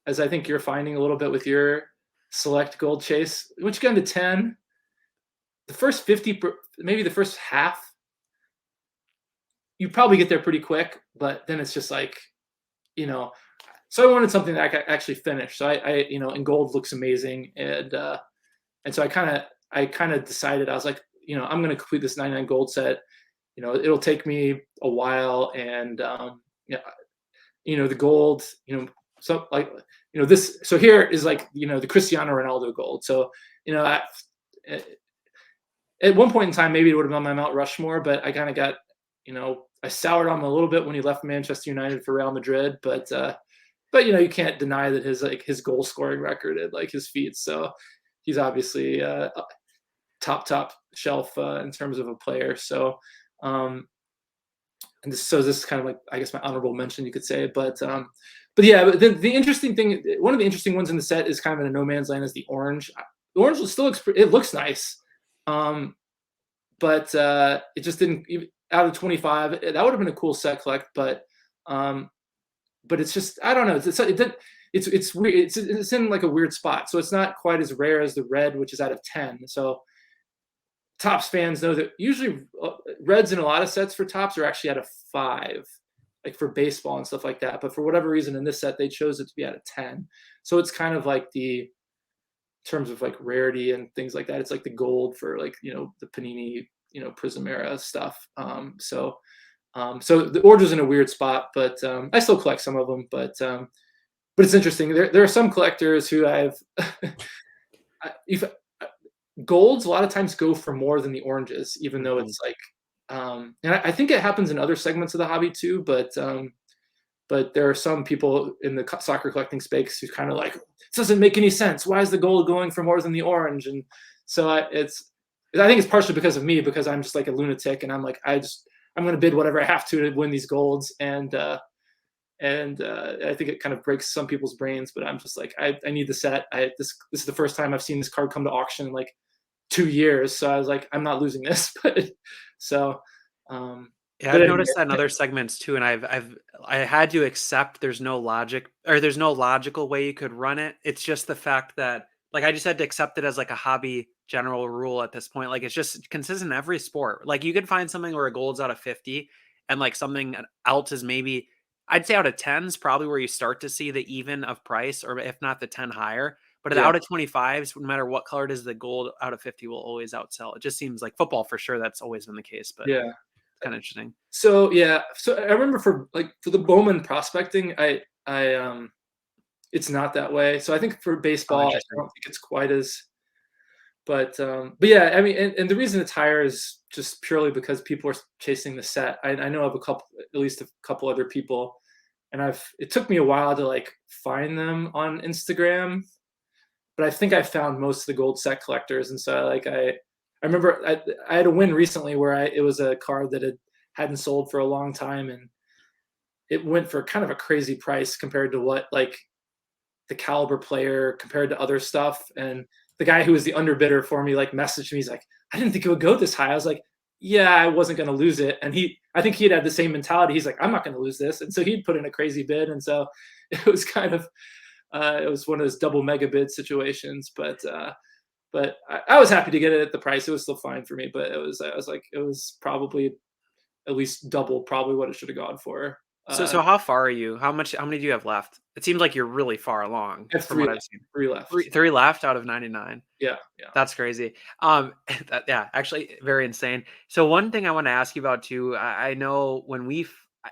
as I think you're finding a little bit with your select gold chase, once you get down to 10, the first 50, maybe the first half, you probably get there pretty quick, but then it's just like, you know, so I wanted something that I could actually finish. So I you know, and gold looks amazing. And so I kind of decided, I was like, you know, I'm going to complete this 99 gold set. You know, it'll take me a while. And, yeah, you know, the gold, you know, so like, you know, this, so here is like, you know, the Cristiano Ronaldo gold. So, you know, at one point in time, maybe it would have been on my Mount Rushmore, but I kind of got, you know, I soured on him a little bit when he left Manchester United for Real Madrid, but you know, you can't deny that his goal scoring record at like his feet. So he's obviously top shelf in terms of a player. So and this is kind of like, I guess, my honorable mention, you could say. But yeah, but the interesting thing, one of the interesting ones in the set is kind of in a no man's land, is the orange. The orange still looks nice, but it just didn't, out of 25. That would have been a cool set collect, but it's just, I don't know. It's weird. It's in like a weird spot. So it's not quite as rare as the red, which is out of 10. So Topps fans know that usually reds in a lot of sets for Topps are actually out of 5, like for baseball and stuff like that. But for whatever reason in this set, they chose it to be out of 10. So it's kind of like in terms of like rarity and things like that, it's like the gold for like, you know, the Panini, you know, Prism era stuff. So the orange is in a weird spot, but I still collect some of them. But it's interesting. There are some collectors who golds a lot of times go for more than the oranges, even though it's like, and I think it happens in other segments of the hobby too. But there are some people in the soccer collecting space who kind of like, it doesn't make any sense. Why is the gold going for more than the orange? And so I think it's partially because of me, because I'm just like a lunatic, and I'm like, I'm going to bid whatever I have to win these golds. And I think it kind of breaks some people's brains, but I'm just like, I need the set. This is the first time I've seen this card come to auction in like 2 years. So I was like, I'm not losing this. But so, yeah, I've noticed that in other segments too. And I had to accept there's no logical way you could run it. It's just the fact that, like, I just had to accept it as like a hobby general rule at this point. Like, it's just consistent in every sport. Like, you could find something where a gold's out of 50 and like something else is maybe, I'd say out of 10s, probably where you start to see the even of price, or if not the 10 higher. But out of 25s, no matter what color it is, the gold out of 50 will always outsell. It just seems like football for sure. That's always been the case. But yeah, it's kind of interesting. So yeah, so I remember for the Bowman prospecting, I it's not that way. So I think for baseball, I don't think it's quite as. But yeah, I mean, and the reason it's higher is just purely because people are chasing the set. I know of at least a couple other people, and it took me a while to like find them on Instagram, but I think I found most of the gold set collectors. And so I remember I had a win recently where it was a card that hadn't sold for a long time, and it went for kind of a crazy price compared to what like the caliber player compared to other stuff. And the guy who was the underbidder for me like messaged me. He's like, I didn't think it would go this high. I was like, yeah, I wasn't going to lose it. And I think he'd had the same mentality. He's like, I'm not going to lose this. And so he'd put in a crazy bid. And so it was kind of, it was one of those double mega bid situations. But I was happy to get it at the price. It was still fine for me, but I was like, it was probably at least double probably what it should have gone for. So how far are you? How many do you have left? It seems like you're really far along I have from what I've left, seen. three left. Three left out of 99. Yeah, yeah. That's crazy. Yeah, actually very insane. So one thing I want to ask you about too, I know when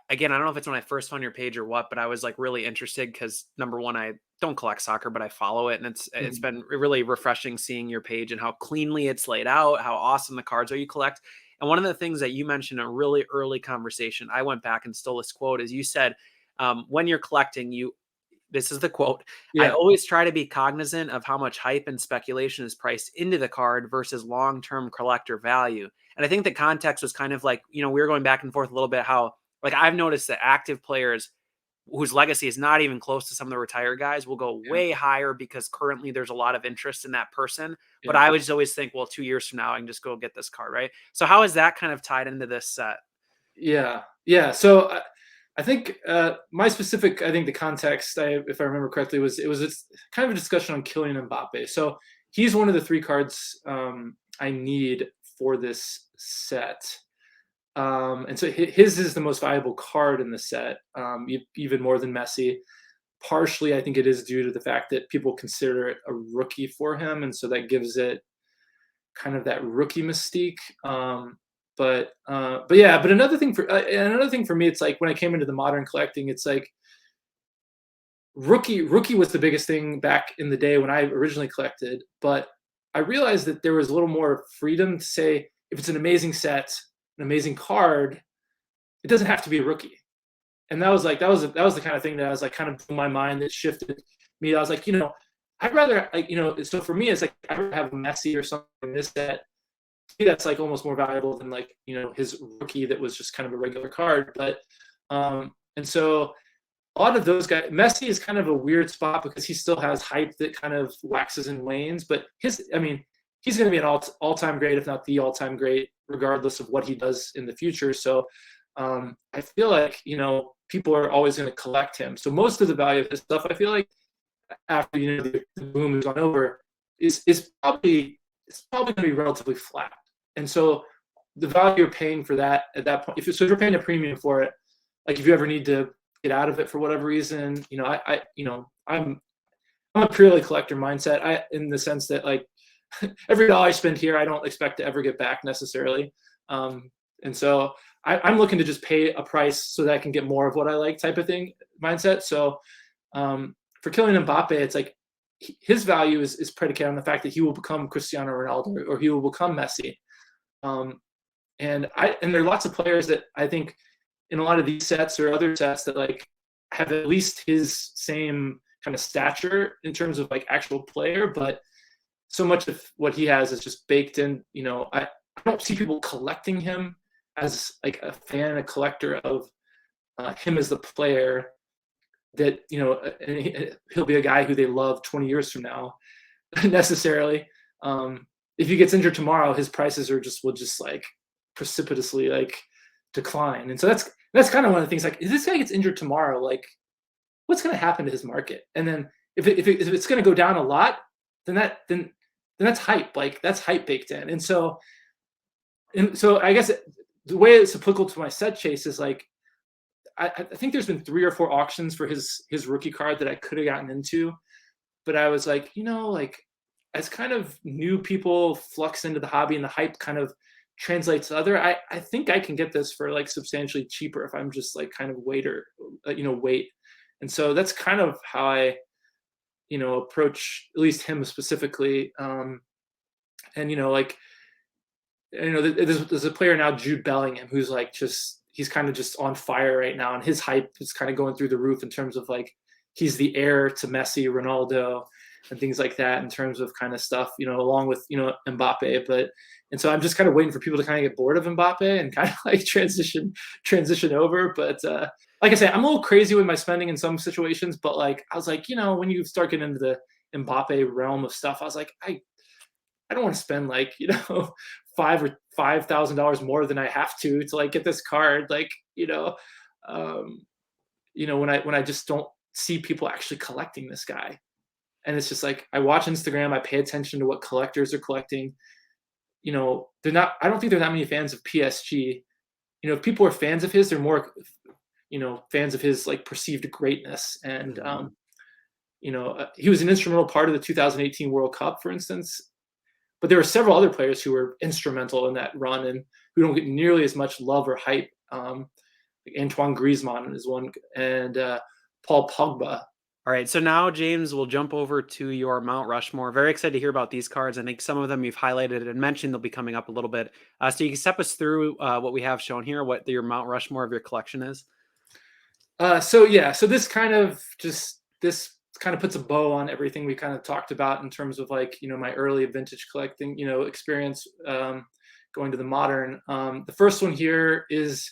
again, I don't know if it's when I first found your page or what, but I was like really interested because number one, I don't collect soccer, but I follow it, and it's been really refreshing seeing your page and how cleanly it's laid out, how awesome the cards are you collect. And one of the things that you mentioned in a really early conversation, I went back and stole this quote, is you said, when you're collecting, this is the quote, I Yeah. always try to be cognizant of how much hype and speculation is priced into the card versus long-term collector value. And I think the context was kind of like, we were going back and forth a little bit, how like I've noticed that active players whose legacy is not even close to some of the retired guys will go Yeah. way higher because currently there's a lot of interest in that person. But Yeah. I would just always think, well, 2 years from now, I can just go get this card, right? So how is that kind of tied into this set? Yeah. Yeah. So I think my specific, I think the context, if I remember correctly, was kind of a discussion on Kylian Mbappe. So he's one of the three cards I need for this set. And so his is the most valuable card in the set, even more than Messi. Partially, I think it is due to the fact that people consider it a rookie for him, and so that gives it kind of that rookie mystique. But yeah, but another thing for me, it's like when I came into the modern collecting, it's like rookie was the biggest thing back in the day when I originally collected, but I realized that there was a little more freedom to say if it's an amazing set, an amazing card, it doesn't have to be a rookie. And that was the kind of thing that I was like kind of in my mind that shifted me. I was like, I'd rather like, so for me it's like I'd rather have a Messi or something in this set. That's like almost more valuable than like, his rookie that was just kind of a regular card. But and so a lot of those guys, Messi is kind of a weird spot because he still has hype that kind of waxes and wanes, but he's going to be an all-time great, if not the all-time great, regardless of what he does in the future. So I feel like, people are always going to collect him. So most of the value of his stuff, I feel like after, the boom has gone over, is probably going to be relatively flat. And so the value you're paying for that at that point, if you're paying a premium for it, like if you ever need to get out of it for whatever reason, I'm a purely collector mindset. In the sense that like every dollar I spend here, I don't expect to ever get back necessarily. And so I'm looking to just pay a price so that I can get more of what I like, type of thing mindset. So for Kylian Mbappe, it's like his value is predicated on the fact that he will become Cristiano Ronaldo or he will become Messi. And there are lots of players that I think in a lot of these sets or other sets that like have at least his same kind of stature in terms of like actual player, but so much of what he has is just baked in. I don't see people collecting him as like a fan, a collector of him as the player that, he'll be a guy who they love 20 years from now necessarily. If he gets injured tomorrow, his prices will just like precipitously like decline. And so that's kind of one of the things, like, if this guy gets injured tomorrow, like what's going to happen to his market? And then if it's going to go down a lot, then that's hype. Like that's hype baked in. And so I guess the way it's applicable to my set chase is like, I think there's been 3 or 4 auctions for his rookie card that I could have gotten into, but I was like, like as kind of new people flux into the hobby and the hype kind of translates to other, I think I can get this for like substantially cheaper if I'm just like kind of wait. And so that's kind of how I, approach at least him specifically. And, like, there's a player now, Jude Bellingham, who's like he's kind of just on fire right now, and his hype is kind of going through the roof in terms of like he's the heir to Messi, Ronaldo, and things like that in terms of kind of stuff, along with Mbappe. And so I'm just kind of waiting for people to kind of get bored of Mbappe and kind of like transition over. But like I say, I'm a little crazy with my spending in some situations, but like I was like, when you start getting into the Mbappe realm of stuff, I was like, I don't want to spend like, $5,000 more than I have to like get this card. Like, when I just don't see people actually collecting this guy. And it's just like, I watch Instagram, I pay attention to what collectors are collecting. I don't think there are that many fans of PSG. If people are fans of his, they're more, fans of his like perceived greatness. And, he was an instrumental part of the 2018 World Cup, for instance. But there are several other players who were instrumental in that run and who don't get nearly as much love or hype. Like Antoine Griezmann is one, and Paul Pogba. All right, so now, James, we'll jump over to your Mount Rushmore. Very excited to hear about these cards. I think some of them you've highlighted and mentioned they'll be coming up a little bit. So you can step us through what we have shown here, what your Mount Rushmore of your collection is. So this kind of puts a bow on everything we kind of talked about in terms of like, my early vintage collecting, experience going to the modern. The first one here is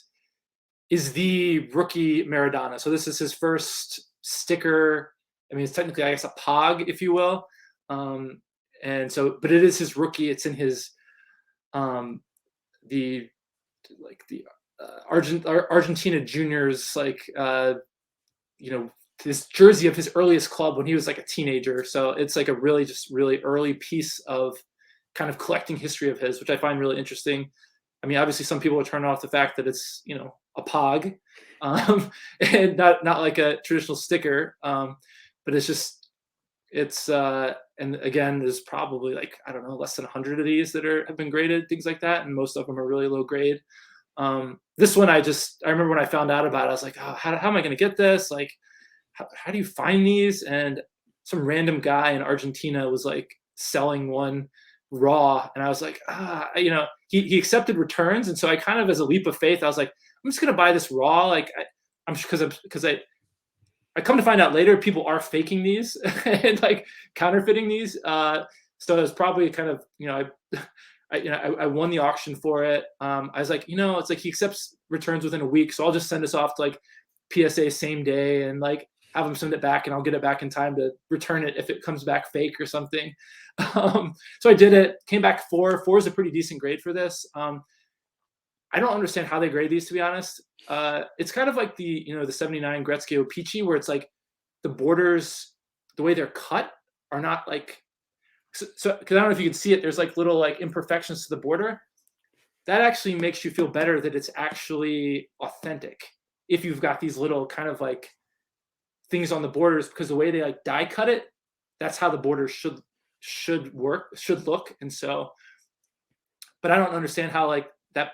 the rookie Maradona. So this is his first sticker. I mean, it's technically, I guess, a POG, if you will. But it is his rookie. It's in his Argentina juniors, his jersey of his earliest club when he was like a teenager. So it's like a really early piece of kind of collecting history of his, which I find really interesting. I mean, obviously some people will turn off the fact that it's, a POG, and not like a traditional sticker. But and again, there's probably like, I don't know, less than 100 of these that have been graded, things like that. And most of them are really low grade. This one, I remember when I found out about it, I was like, oh, how am I going to get this? Like, how do you find these? And some random guy in Argentina was like selling one raw. And I was like, he accepted returns. And so I kind of, as a leap of faith, I was like, I'm just going to buy this raw. Like I'm because I come to find out later, people are faking these and like counterfeiting these. So it was probably kind of, I won the auction for it. I was like, it's like he accepts returns within a week. So I'll just send this off to like PSA same day and like have him send it back, and I'll get it back in time to return it if it comes back fake or something. So I did it, came back 4. 4 is a pretty decent grade for this. I don't understand how they grade these, to be honest. It's kind of like the 79 Gretzky O-Pee-Chee, where it's like the borders, the way they're cut are not like, so because I don't know if you can see it, there's like little like imperfections to the border. That actually makes you feel better that it's actually authentic if you've got these little kind of like things on the borders, because the way they like die cut it, that's how the borders should look. And so, but I don't understand how like that,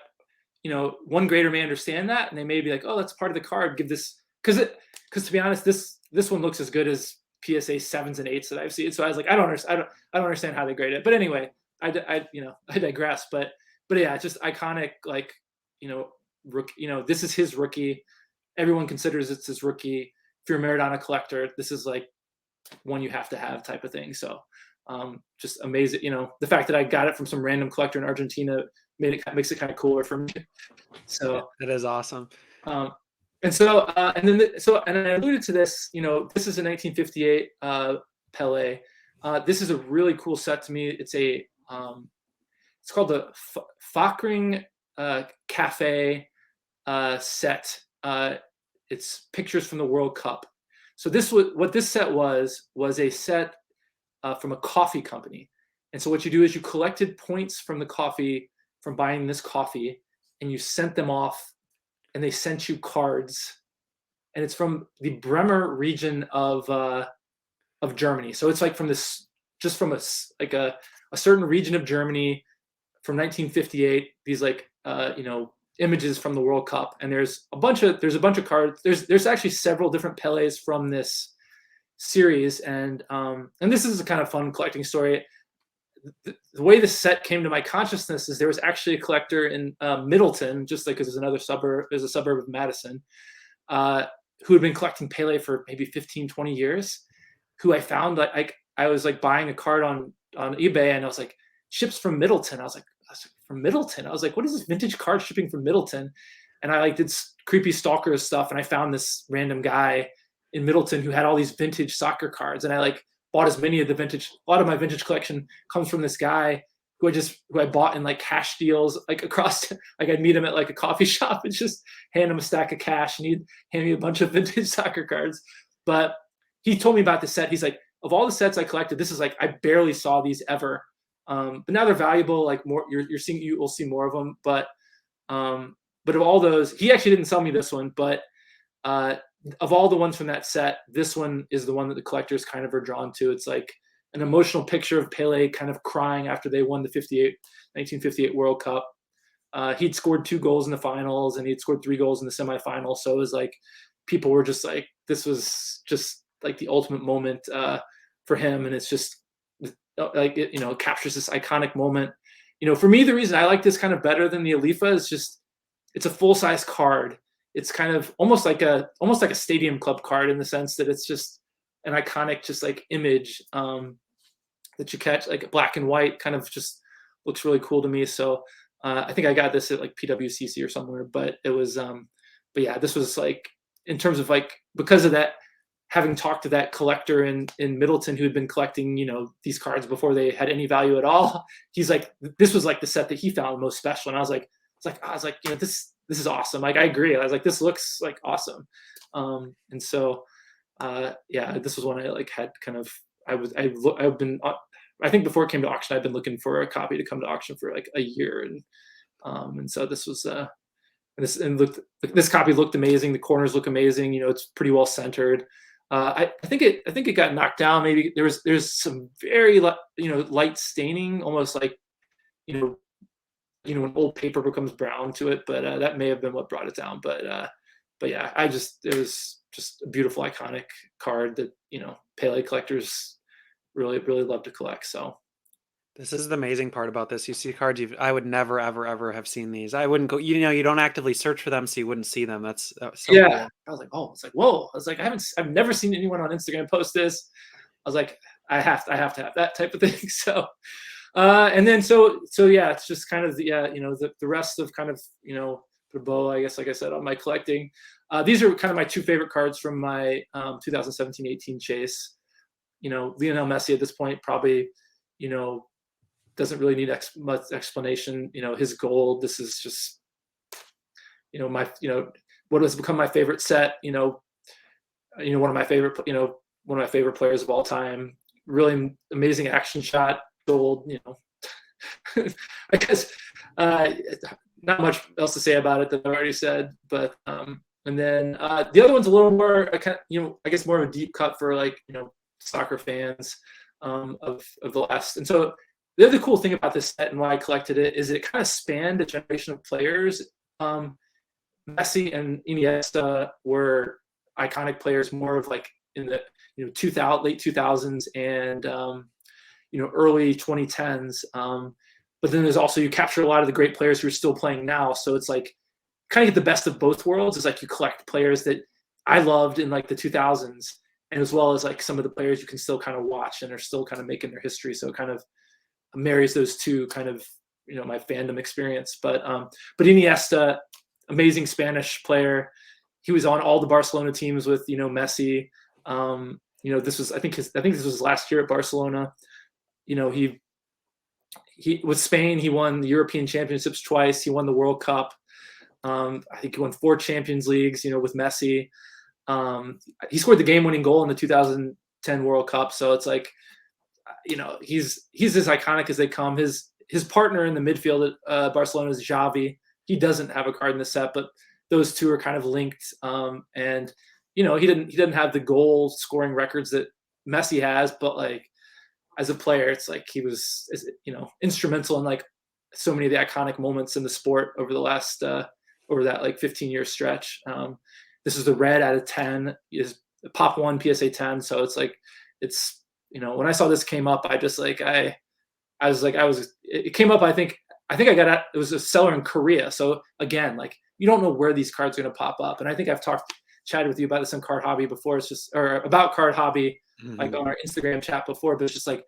one grader may understand that, and they may be like, oh, that's part of the card, give this, because to be honest, this one looks as good as PSA 7s and 8s that I've seen. So I was like, I don't understand how they grade it. But anyway, I digress. But yeah, it's just iconic. Like, this is his rookie. Everyone considers it's his rookie. If you're a Maradona collector, this is like one you have to have type of thing. So just amazing. The fact that I got it from some random collector in Argentina makes it kind of cooler for me. So that is awesome. And I alluded to this, this is a 1958 Pele. This is a really cool set to me. It's called the Fakring Cafe set. It's pictures from the World Cup. So what this set was a set from a coffee company. And so what you do is you collected points from the coffee, from buying this coffee, and you sent them off, and they sent you cards. And it's from the Bremer region of Germany. So it's like from a certain region of Germany from 1958. These like images from the World Cup, and there's a bunch of cards. There's actually several different Pelés from this series, and this is a kind of fun collecting story. The way this set came to my consciousness is there was actually a collector in Middleton, just like there's a suburb of Madison, who had been collecting Pele for maybe 15, 20 years, who I found I was like buying a card on eBay, and I was like, ships from Middleton. I was like, from Middleton? I was like, what is this vintage card shipping from Middleton? And I like did creepy stalker stuff, and I found this random guy in Middleton who had all these vintage soccer cards, and I like bought as many of a lot of my vintage collection comes from this guy who I bought in like cash deals, like across, like I'd meet him at like a coffee shop and just hand him a stack of cash, and he'd hand me a bunch of vintage soccer cards. But he told me about the set. He's like, of all the sets I collected, this is like, I barely saw these ever. But now they're valuable. Like more, you will see more of them. But of all those, he actually didn't sell me this one, but of all the ones from that set, this one is the one that the collectors kind of are drawn to. It's like an emotional picture of Pele kind of crying after they won the 1958 World Cup. He'd scored 2 goals in the finals, and he'd scored 3 goals in the semifinals. So it was like, people were just like, this was just like the ultimate moment for him. And it's just like, it captures this iconic moment. For me, the reason I like this kind of better than the Alifa is just, it's a full-size card. It's kind of almost like a stadium club card, in the sense that it's just an iconic, just like image that you catch, like black and white, kind of just looks really cool to me. So I think I got this at like PWCC or somewhere, but it was, but yeah, this was like, in terms of like, because of that, having talked to that collector in Middleton who had been collecting, these cards before they had any value at all, he's like, this was like the set that he found most special. And I was like, this is awesome. Like, I agree. I was like, this looks like awesome. And so, yeah, this was one I like had kind of, I think before it came to auction, I've been looking for a copy to come to auction for like a year. And so this was, this copy looked amazing. The corners look amazing. It's pretty well centered. I think it got knocked down. Maybe there's some very light staining, almost like when old paper becomes brown to it. But that may have been what brought it down. But yeah, it was just a beautiful, iconic card that Pele collectors really love to collect. So. This is the amazing part about this. You see cards I would never, ever, ever have seen these. I wouldn't go, you don't actively search for them, so you wouldn't see them. That was so yeah. cool. I was like, oh, it's like, whoa. I was like, I've never seen anyone on Instagram post this. I was like, I have to have that type of thing. So, and then, so yeah, it's just kind of the rest of kind of, the bow, I guess, like I said, on my collecting. These are kind of my 2 favorite cards from my 2017-18 chase. Lionel Messi at this point probably, doesn't really need much explanation. His gold. This is just, my, what has become my favorite set. One of my favorite players of all time. Really amazing action shot. Gold. I guess not much else to say about it that I already said. But and then the other one's a little more, I guess more of a deep cut for like soccer fans of the last. And so the other cool thing about this set and why I collected it is it kind of spanned a generation of players. Messi and Iniesta were iconic players, more of like in the late 2000s and early 2010s. But then there's also, you capture a lot of the great players who are still playing now. So it's like kind of get the best of both worlds. It's like you collect players that I loved in like the 2000s, and as well as like some of the players you can still kind of watch and are still kind of making their history. So it kind of marries those two kind of, my fandom experience. But Iniesta, amazing Spanish player. He was on all the Barcelona teams with, Messi. This was, I think this was his last year at Barcelona. He with Spain, he won the European Championships twice. He won the World Cup. I think he won 4 Champions Leagues, with Messi. He scored the game-winning goal in the 2010 World Cup. So it's like, he's as iconic as they come. His partner in the midfield at Barcelona is Xavi. He doesn't have a card in the set, but those two are kind of linked. And he didn't have the goal scoring records that Messi has, but like as a player, it's like he was instrumental in like so many of the iconic moments in the sport over the last over that like 15-year stretch. This is the red out of 10, is Pop 1 PSA 10. So it's like, it's, when I saw this came up, I just like, it came up, I think I got it. It was a seller in Korea. So again, like you don't know where these cards are going to pop up. And I think I've chatted with you about this on Card Hobby before. It's just, or about Card Hobby, like on our Instagram chat before, but it's just like,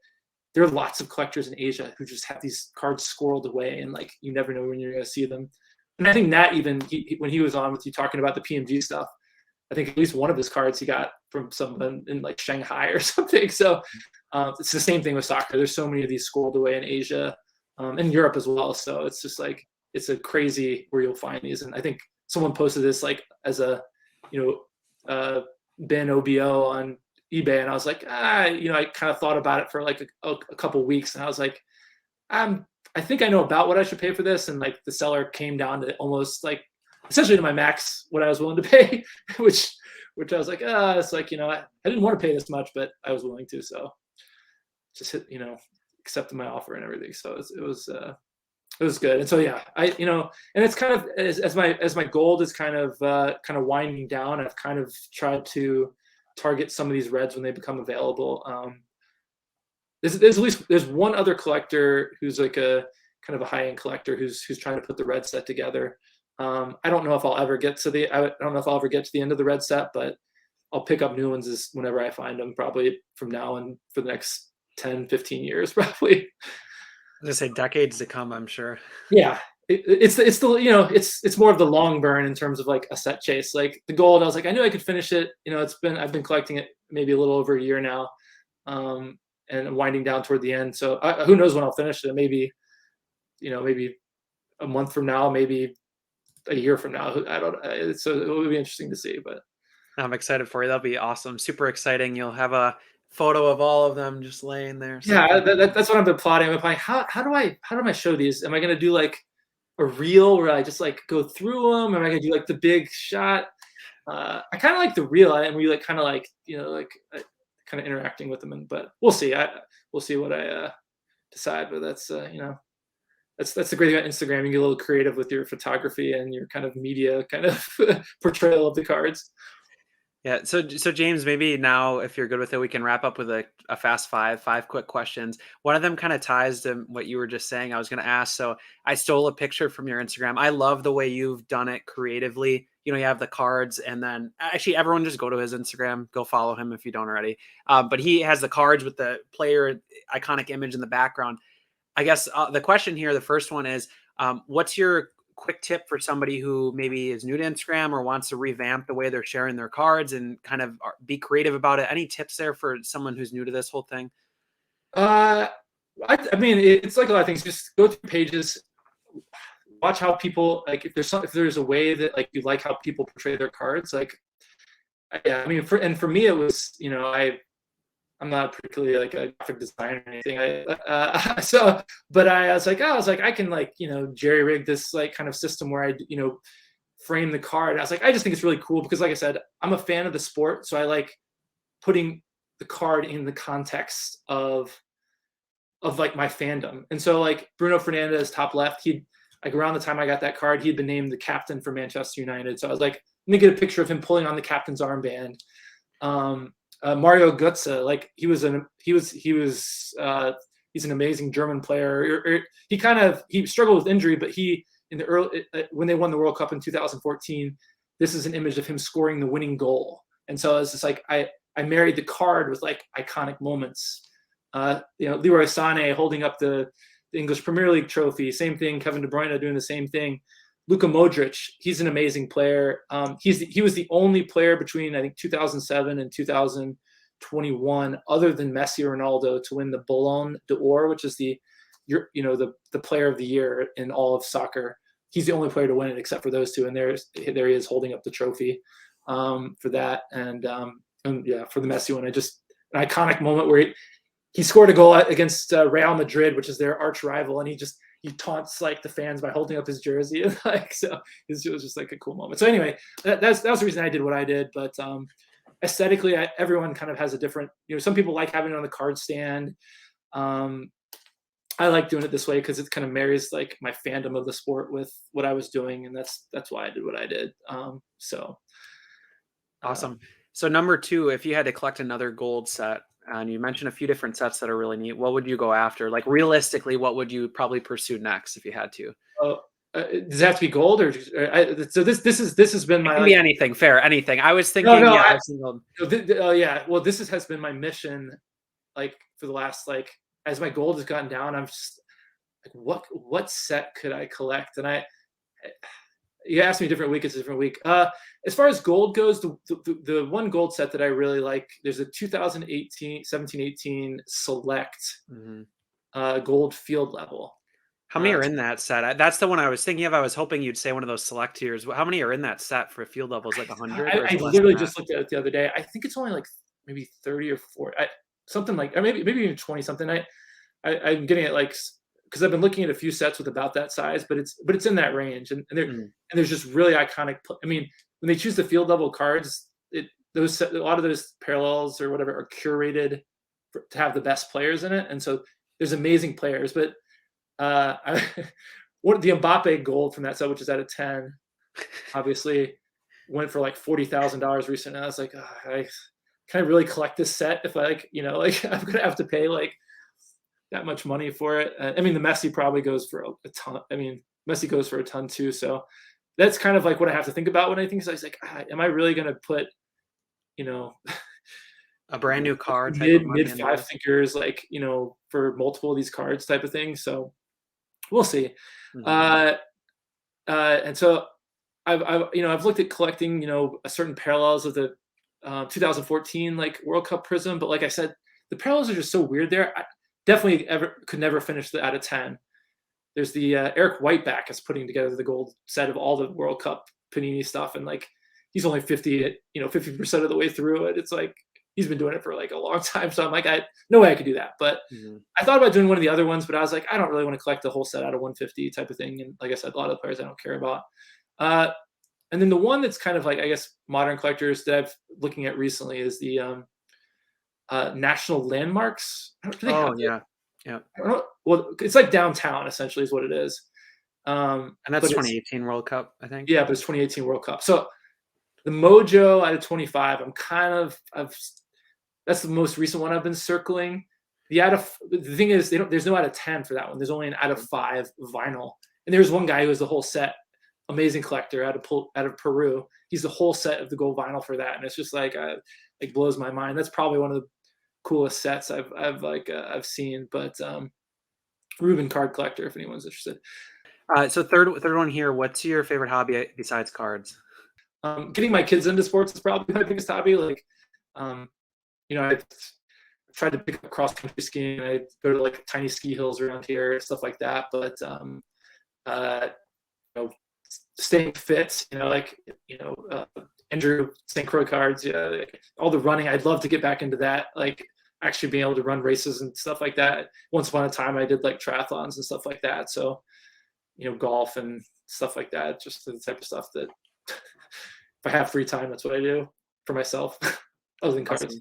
there are lots of collectors in Asia who just have these cards squirreled away and like, you never know when you're going to see them. And I think Nat, even when he was on with you talking about the PMG stuff, I think at least one of his cards he got from someone in like Shanghai or something. So it's the same thing with soccer. There's so many of these squirreled away in Asia. in Europe as well. So it's just like, it's a crazy where you'll find these. And I think someone posted this like as a, bin OBO on eBay, and I was like, I kind of thought about it for like a couple weeks, and I was like, I think I know about what I should pay for this, and like the seller came down to almost like essentially to my max what I was willing to pay, which I was like, it's like, I didn't want to pay this much, but I was willing to, so just accepted my offer and everything. So it was good. And so yeah, and it's kind of as my gold is kind of winding down, I've kind of tried to target some of these reds when they become available. There's one other collector who's like a kind of a high-end collector who's trying to put the red set together. I don't know if I'll ever get to the end of the red set, but I'll pick up new ones whenever I find them, probably from now and for the next 10, 15 years, probably. I was gonna say decades to come, I'm sure. Yeah. It's more of the long burn in terms of like a set chase. Like the gold, I was like, I knew I could finish it. I've been collecting it maybe a little over a year now, and winding down toward the end. So who knows when I'll finish it? Maybe a month from now, maybe a year from now. I don't. So it will be interesting to see. But I'm excited for you. That'll be awesome. Super exciting. You'll have a photo of all of them just laying there. Yeah, that's what I've been plotting. I'm planning, how do I show these? Am I going to do like a reel where I just like go through them? Am I going to do like the big shot? I kind of like the reel, and we like kind of like kind of interacting with them. But we'll see. We'll see what I decide. But that's that's the great thing about Instagram. You get a little creative with your photography and your kind of media kind of portrayal of the cards. Yeah. So James, maybe now, if you're good with it, we can wrap up with a fast five quick questions. One of them kind of ties to what you were just saying. I was going to ask. So I stole a picture from your Instagram. I love the way you've done it creatively. You have the cards, and then actually everyone just go to his Instagram, go follow him if you don't already. But he has the cards with the player iconic image in the background. I guess the question here, the first one is, what's your quick tip for somebody who maybe is new to Instagram or wants to revamp the way they're sharing their cards and kind of be creative about it? Any tips there for someone who's new to this whole thing? I mean, it's like a lot of things. Just go through pages, watch how people like. If there's a way that like you like how people portray their cards, like yeah. I mean, for me, it was I'm not particularly like a graphic designer or anything. But I was like, I can like, jerry rig this like kind of system where I, frame the card. I was like, I just think it's really cool because like I said, I'm a fan of the sport. So I like putting the card in the context of like my fandom. And so like Bruno Fernandes, top left, like around the time I got that card, he'd been named the captain for Manchester United. So I was like, let me get a picture of him pulling on the captain's armband. Mario Götze, like he's an amazing German player. He struggled with injury, but in the early when they won the World Cup in 2014, this is an image of him scoring the winning goal. And so it's just like I married the card with like iconic moments. Leroy Sané holding up the English Premier League trophy. Same thing. Kevin De Bruyne doing the same thing. Luka Modric, he's an amazing player. He was the only player between I think 2007 and 2021, other than Messi or Ronaldo, to win the Ballon d'Or, which is the player of the year in all of soccer. He's the only player to win it except for those two, and there he is holding up the trophy for that. And yeah, for the Messi one, an iconic moment where he scored a goal against Real Madrid, which is their arch rival, and he taunts like the fans by holding up his jersey, and like so it was just like a cool moment. So anyway, that was the reason I did what I did. But aesthetically, everyone kind of has a different. Some people like having it on the card stand. I like doing it this way because it kind of marries like my fandom of the sport with what I was doing, and that's why I did what I did. Awesome. So number 2, if you had to collect another gold set, and you mentioned a few different sets that are really neat, what would you go after? Like realistically, what would you probably pursue next if you had to? Does it have to be gold or? So this has been my. It can be anything. Fair, anything. I was thinking. Yeah. Well, this has been my mission, like for the last like as my gold has gotten down, I'm just like, what set could I collect? And you asked me different week. It's a different week. As far as gold goes, the one gold set that I really like, there's a 2018, 17-18 select gold field level. How many are in that set? That's the one I was thinking of. I was hoping you'd say one of those select tiers. How many are in that set for field levels? Like 100, or is I it less literally than that? just looked at it the other day. I think it's only like maybe 30 or 40, something like, or maybe even 20 something. I'm getting it like, because I've been looking at a few sets with about that size, but it's in that range, and there's just really iconic. I mean, when they choose the field level cards, a lot of those parallels or whatever are curated to have the best players in it, and so there's amazing players. But what the Mbappe gold from that set, which is out of 10, obviously went for like $40,000 recently. I was like, can I really collect this set if I like I'm gonna have to pay like that much money for it. I mean, the Messi probably goes for a ton. I mean, Messi goes for a ton too. So that's kind of like what I have to think about when I think. So I was like, am I really gonna put a brand new card type of money mid five figures for multiple of these cards type of thing? So we'll see. And so I've looked at collecting a certain parallels of the 2014 like World Cup Prism, but like I said, the parallels are just so weird there. I definitely could never finish out of 10. There's the Eric Whiteback is putting together the gold set of all the World Cup Panini stuff, and like he's only 50% of the way through it. It's like he's been doing it for like a long time, so I'm like, no way I could do that. But I thought about doing one of the other ones, but I was like, I don't really want to collect the whole set out of 150 type of thing. And like I said, a lot of the players I don't care about. And then the one that's kind of like, I guess, modern collectors that I've looking at recently is the National Landmarks. Oh yeah. I don't know. Well, it's like downtown essentially is what it is. And that's 2018 World Cup, I think. Yeah, but it's 2018 World Cup. So the Mojo out of 25, that's the most recent one I've been circling. The thing is, there's no out of 10 for that one. There's only an out of 5 vinyl. And there's one guy who has the whole set. Amazing collector out of Peru. He's the whole set of the gold vinyl for that, and it's just like blows my mind. That's probably one of the coolest sets I've seen. But Ruben card collector, if anyone's interested. So third one here. What's your favorite hobby besides cards? Getting my kids into sports is probably my biggest hobby. Like, I tried to pick up cross country skiing. I go to like tiny ski hills around here, stuff like that. But staying fit, Andrew St. Croix cards, all the running. I'd love to get back into that, like actually being able to run races and stuff like that. Once upon a time, I did like triathlons and stuff like that. So, golf and stuff like that, just the type of stuff that if I have free time, that's what I do for myself, other than cards.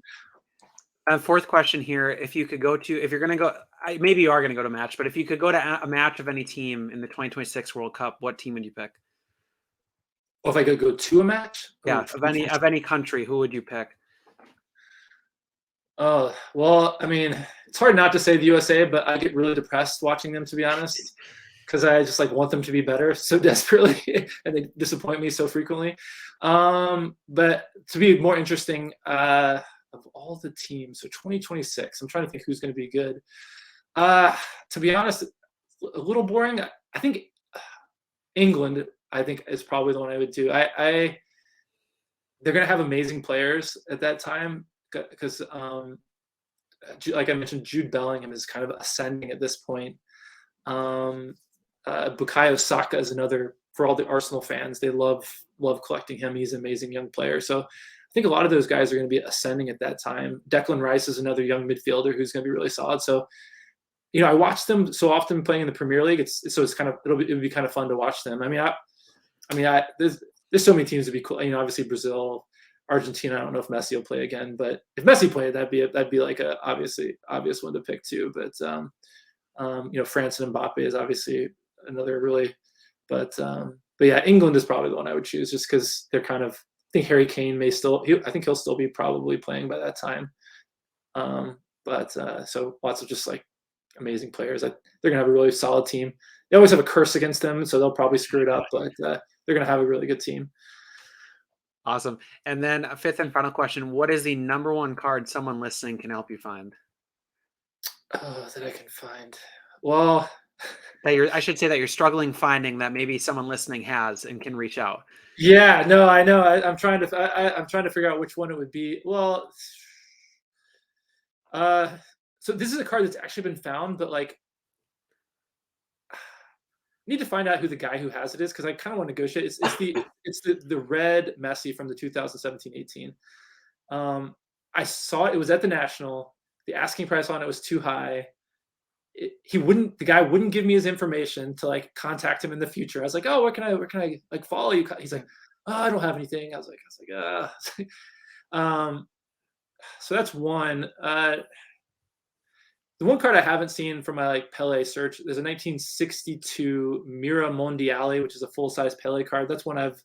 Awesome. Fourth question here. If you're going to go, maybe you are going to go to a match, but if you could go to a match of any team in the 2026 World Cup, what team would you pick? Well, if I could go to a match? Yeah, of any country, who would you pick? Oh, well, I mean, it's hard not to say the USA, but I get really depressed watching them, to be honest, because I just like want them to be better so desperately, and they disappoint me so frequently. But to be more interesting, of all the teams, so 2026, I'm trying to think who's going to be good. To be honest, a little boring. I think England, I think, is probably the one I would do. They're going to have amazing players at that time because, like I mentioned, Jude Bellingham is kind of ascending at this point. Bukayo Saka is another, for all the Arsenal fans. They love collecting him. He's an amazing young player. So I think a lot of those guys are going to be ascending at that time. Declan Rice is another young midfielder who's going to be really solid. So, I watch them so often playing in the Premier League. It'll be kind of fun to watch them. There's so many teams to be cool. Obviously Brazil, Argentina. I don't know if Messi will play again, but if Messi played, that'd be like a obvious one to pick too. But France and Mbappe is obviously another really. But yeah, England is probably the one I would choose just because they're kind of. I think Harry Kane I think he'll still be probably playing by that time. So lots of just like amazing players. They're gonna have a really solid team. They always have a curse against them, so they'll probably screw it up, but they're gonna have a really good team. Awesome. And then a fifth and final question: what is the number one card someone listening can help you find? That I can find. Well, I should say that you're struggling finding that maybe someone listening has and can reach out. Yeah, no, I know. I'm trying to figure out which one it would be. Well, so this is a card that's actually been found, but like need to find out who the guy who has it is, because I kind of want to negotiate. It's the red Messi from the 2017-18. I saw it was at the National. The asking price on it was too high. The guy wouldn't give me his information to like contact him in the future. I was like, oh, where can I like follow you? He's like, oh, I don't have anything. I was like, so that's one. The one card I haven't seen from my like Pele search, there's a 1962 Mira Mondiale, which is a full-size Pele card. That's one I've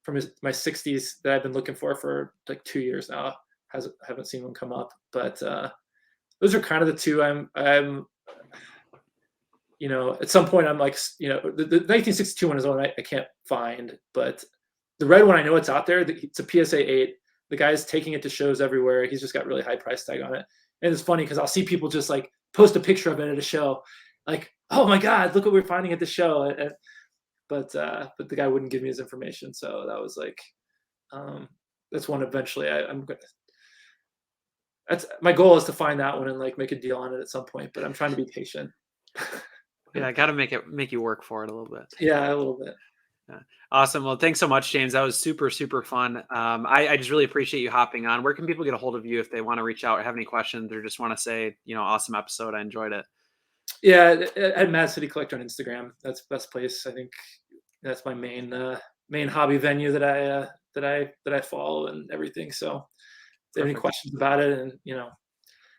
from my 60s that I've been looking for like 2 years now. Haven't seen one come up, but those are kind of the two I'm at some point I'm like, the 1962 one is one I can't find, but the red one I know it's out there. It's a PSA 8. The guy's taking it to shows everywhere. He's just got really high price tag on it. And it's funny because I'll see people just like post a picture of it at a show, like, oh my God, look what we're finding at the show. But the guy wouldn't give me his information. So that was like, that's one eventually I'm going to, that's my goal is to find that one and like make a deal on it at some point, but I'm trying to be patient. Yeah, I got to make you work for it a little bit. Yeah, a little bit. Yeah. Awesome. Well, thanks so much, James. That was super, super fun. I just really appreciate you hopping on. Where can people get a hold of you if they want to reach out or have any questions or just want to say, awesome episode. I enjoyed it. Yeah, at Mad City Collector on Instagram. That's the best place. I think that's my main hobby venue that I follow and everything. So if they have any questions about it, and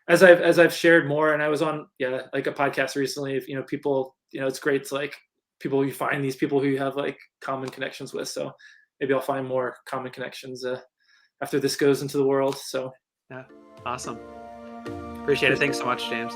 as I've shared more, and I was on like a podcast recently, if people, it's great to like people you find these people who you have like common connections with. So maybe I'll find more common connections after this goes into the world. So yeah, awesome. Appreciate it. Thanks so much, James.